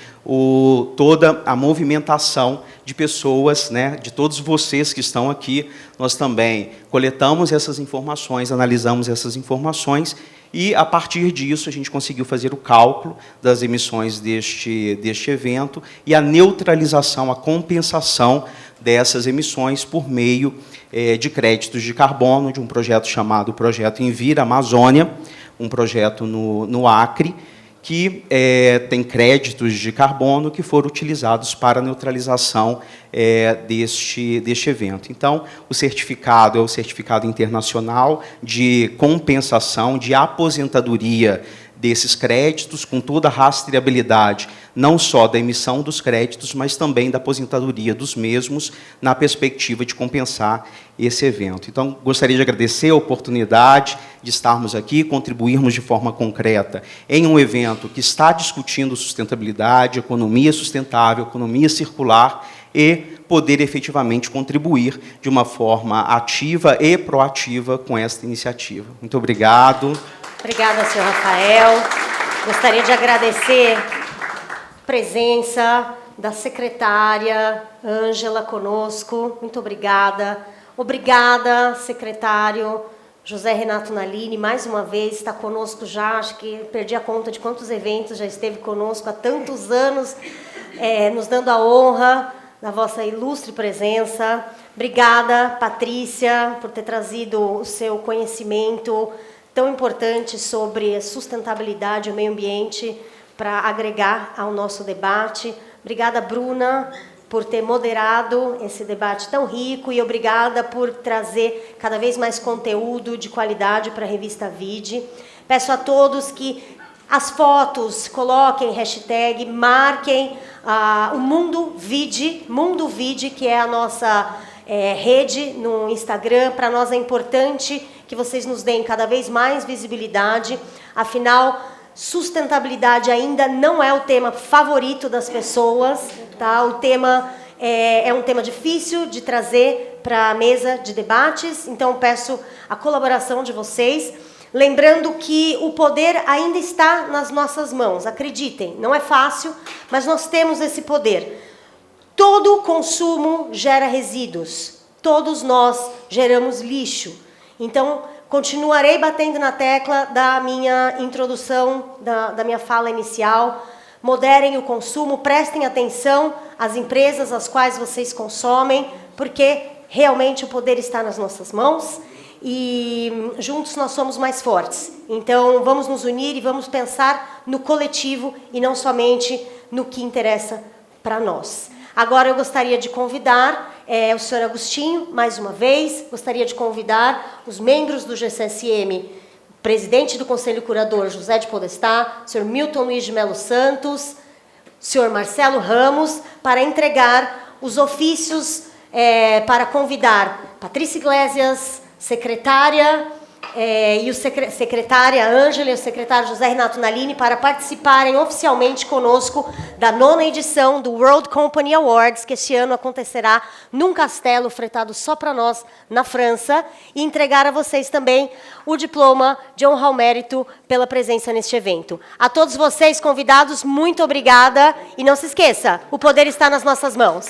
toda a movimentação de pessoas, né, de todos vocês que estão aqui. Nós também coletamos essas informações, analisamos essas informações, e, a partir disso, a gente conseguiu fazer o cálculo das emissões deste evento e a neutralização, a compensação dessas emissões por meio de créditos de carbono, de um projeto chamado Projeto Envira Amazônia, um projeto no Acre, que tem créditos de carbono que foram utilizados para a neutralização deste evento. Então, o certificado é o certificado internacional de compensação, de aposentadoria desses créditos, com toda a rastreabilidade, não só da emissão dos créditos, mas também da aposentadoria dos mesmos, na perspectiva de compensar esse evento. Então, gostaria de agradecer a oportunidade de estarmos aqui, contribuirmos de forma concreta em um evento que está discutindo sustentabilidade, economia sustentável, economia circular, e poder efetivamente contribuir de uma forma ativa e proativa com esta iniciativa. Muito obrigado. Obrigada, senhor Rafael. Gostaria de agradecer a presença da secretária Ângela conosco. Muito obrigada. Obrigada, secretário José Renato Nalini, mais uma vez está conosco já, acho que perdi a conta de quantos eventos já esteve conosco há tantos anos, nos dando a honra da vossa ilustre presença. Obrigada, Patrícia, por ter trazido o seu conhecimento tão importante sobre sustentabilidade e o meio ambiente para agregar ao nosso debate. Obrigada, Bruna, por ter moderado esse debate tão rico, e obrigada por trazer cada vez mais conteúdo de qualidade para a revista Vide. Peço a todos que as fotos coloquem hashtag, marquem o Mundo Vide, que é a nossa rede no Instagram. Para nós é importante que vocês nos deem cada vez mais visibilidade, afinal, sustentabilidade ainda não é o tema favorito das pessoas, tá? O tema é um tema difícil de trazer para a mesa de debates, então peço a colaboração de vocês, lembrando que o poder ainda está nas nossas mãos, acreditem, não é fácil, mas nós temos esse poder. Todo consumo gera resíduos, todos nós geramos lixo, então continuarei batendo na tecla da minha introdução, da minha fala inicial. Moderem o consumo, prestem atenção às empresas às quais vocês consomem, porque realmente o poder está nas nossas mãos e juntos nós somos mais fortes. Então, vamos nos unir e vamos pensar no coletivo e não somente no que interessa para nós. Agora eu gostaria de convidar o senhor Agostinho, mais uma vez, gostaria de convidar os membros do GCSM, presidente do Conselho Curador, José de Podestá, senhor Milton Luiz de Melo Santos, senhor Marcelo Ramos, para entregar os ofícios, para convidar Patrícia Iglesias, secretária, e o secretária Ângela e o secretário José Renato Nalini para participarem oficialmente conosco da 9ª edição do World Company Awards, que este ano acontecerá num castelo fretado só para nós, na França, e entregar a vocês também o diploma de honra ao mérito pela presença neste evento. A todos vocês, convidados, muito obrigada, e não se esqueça, o poder está nas nossas mãos.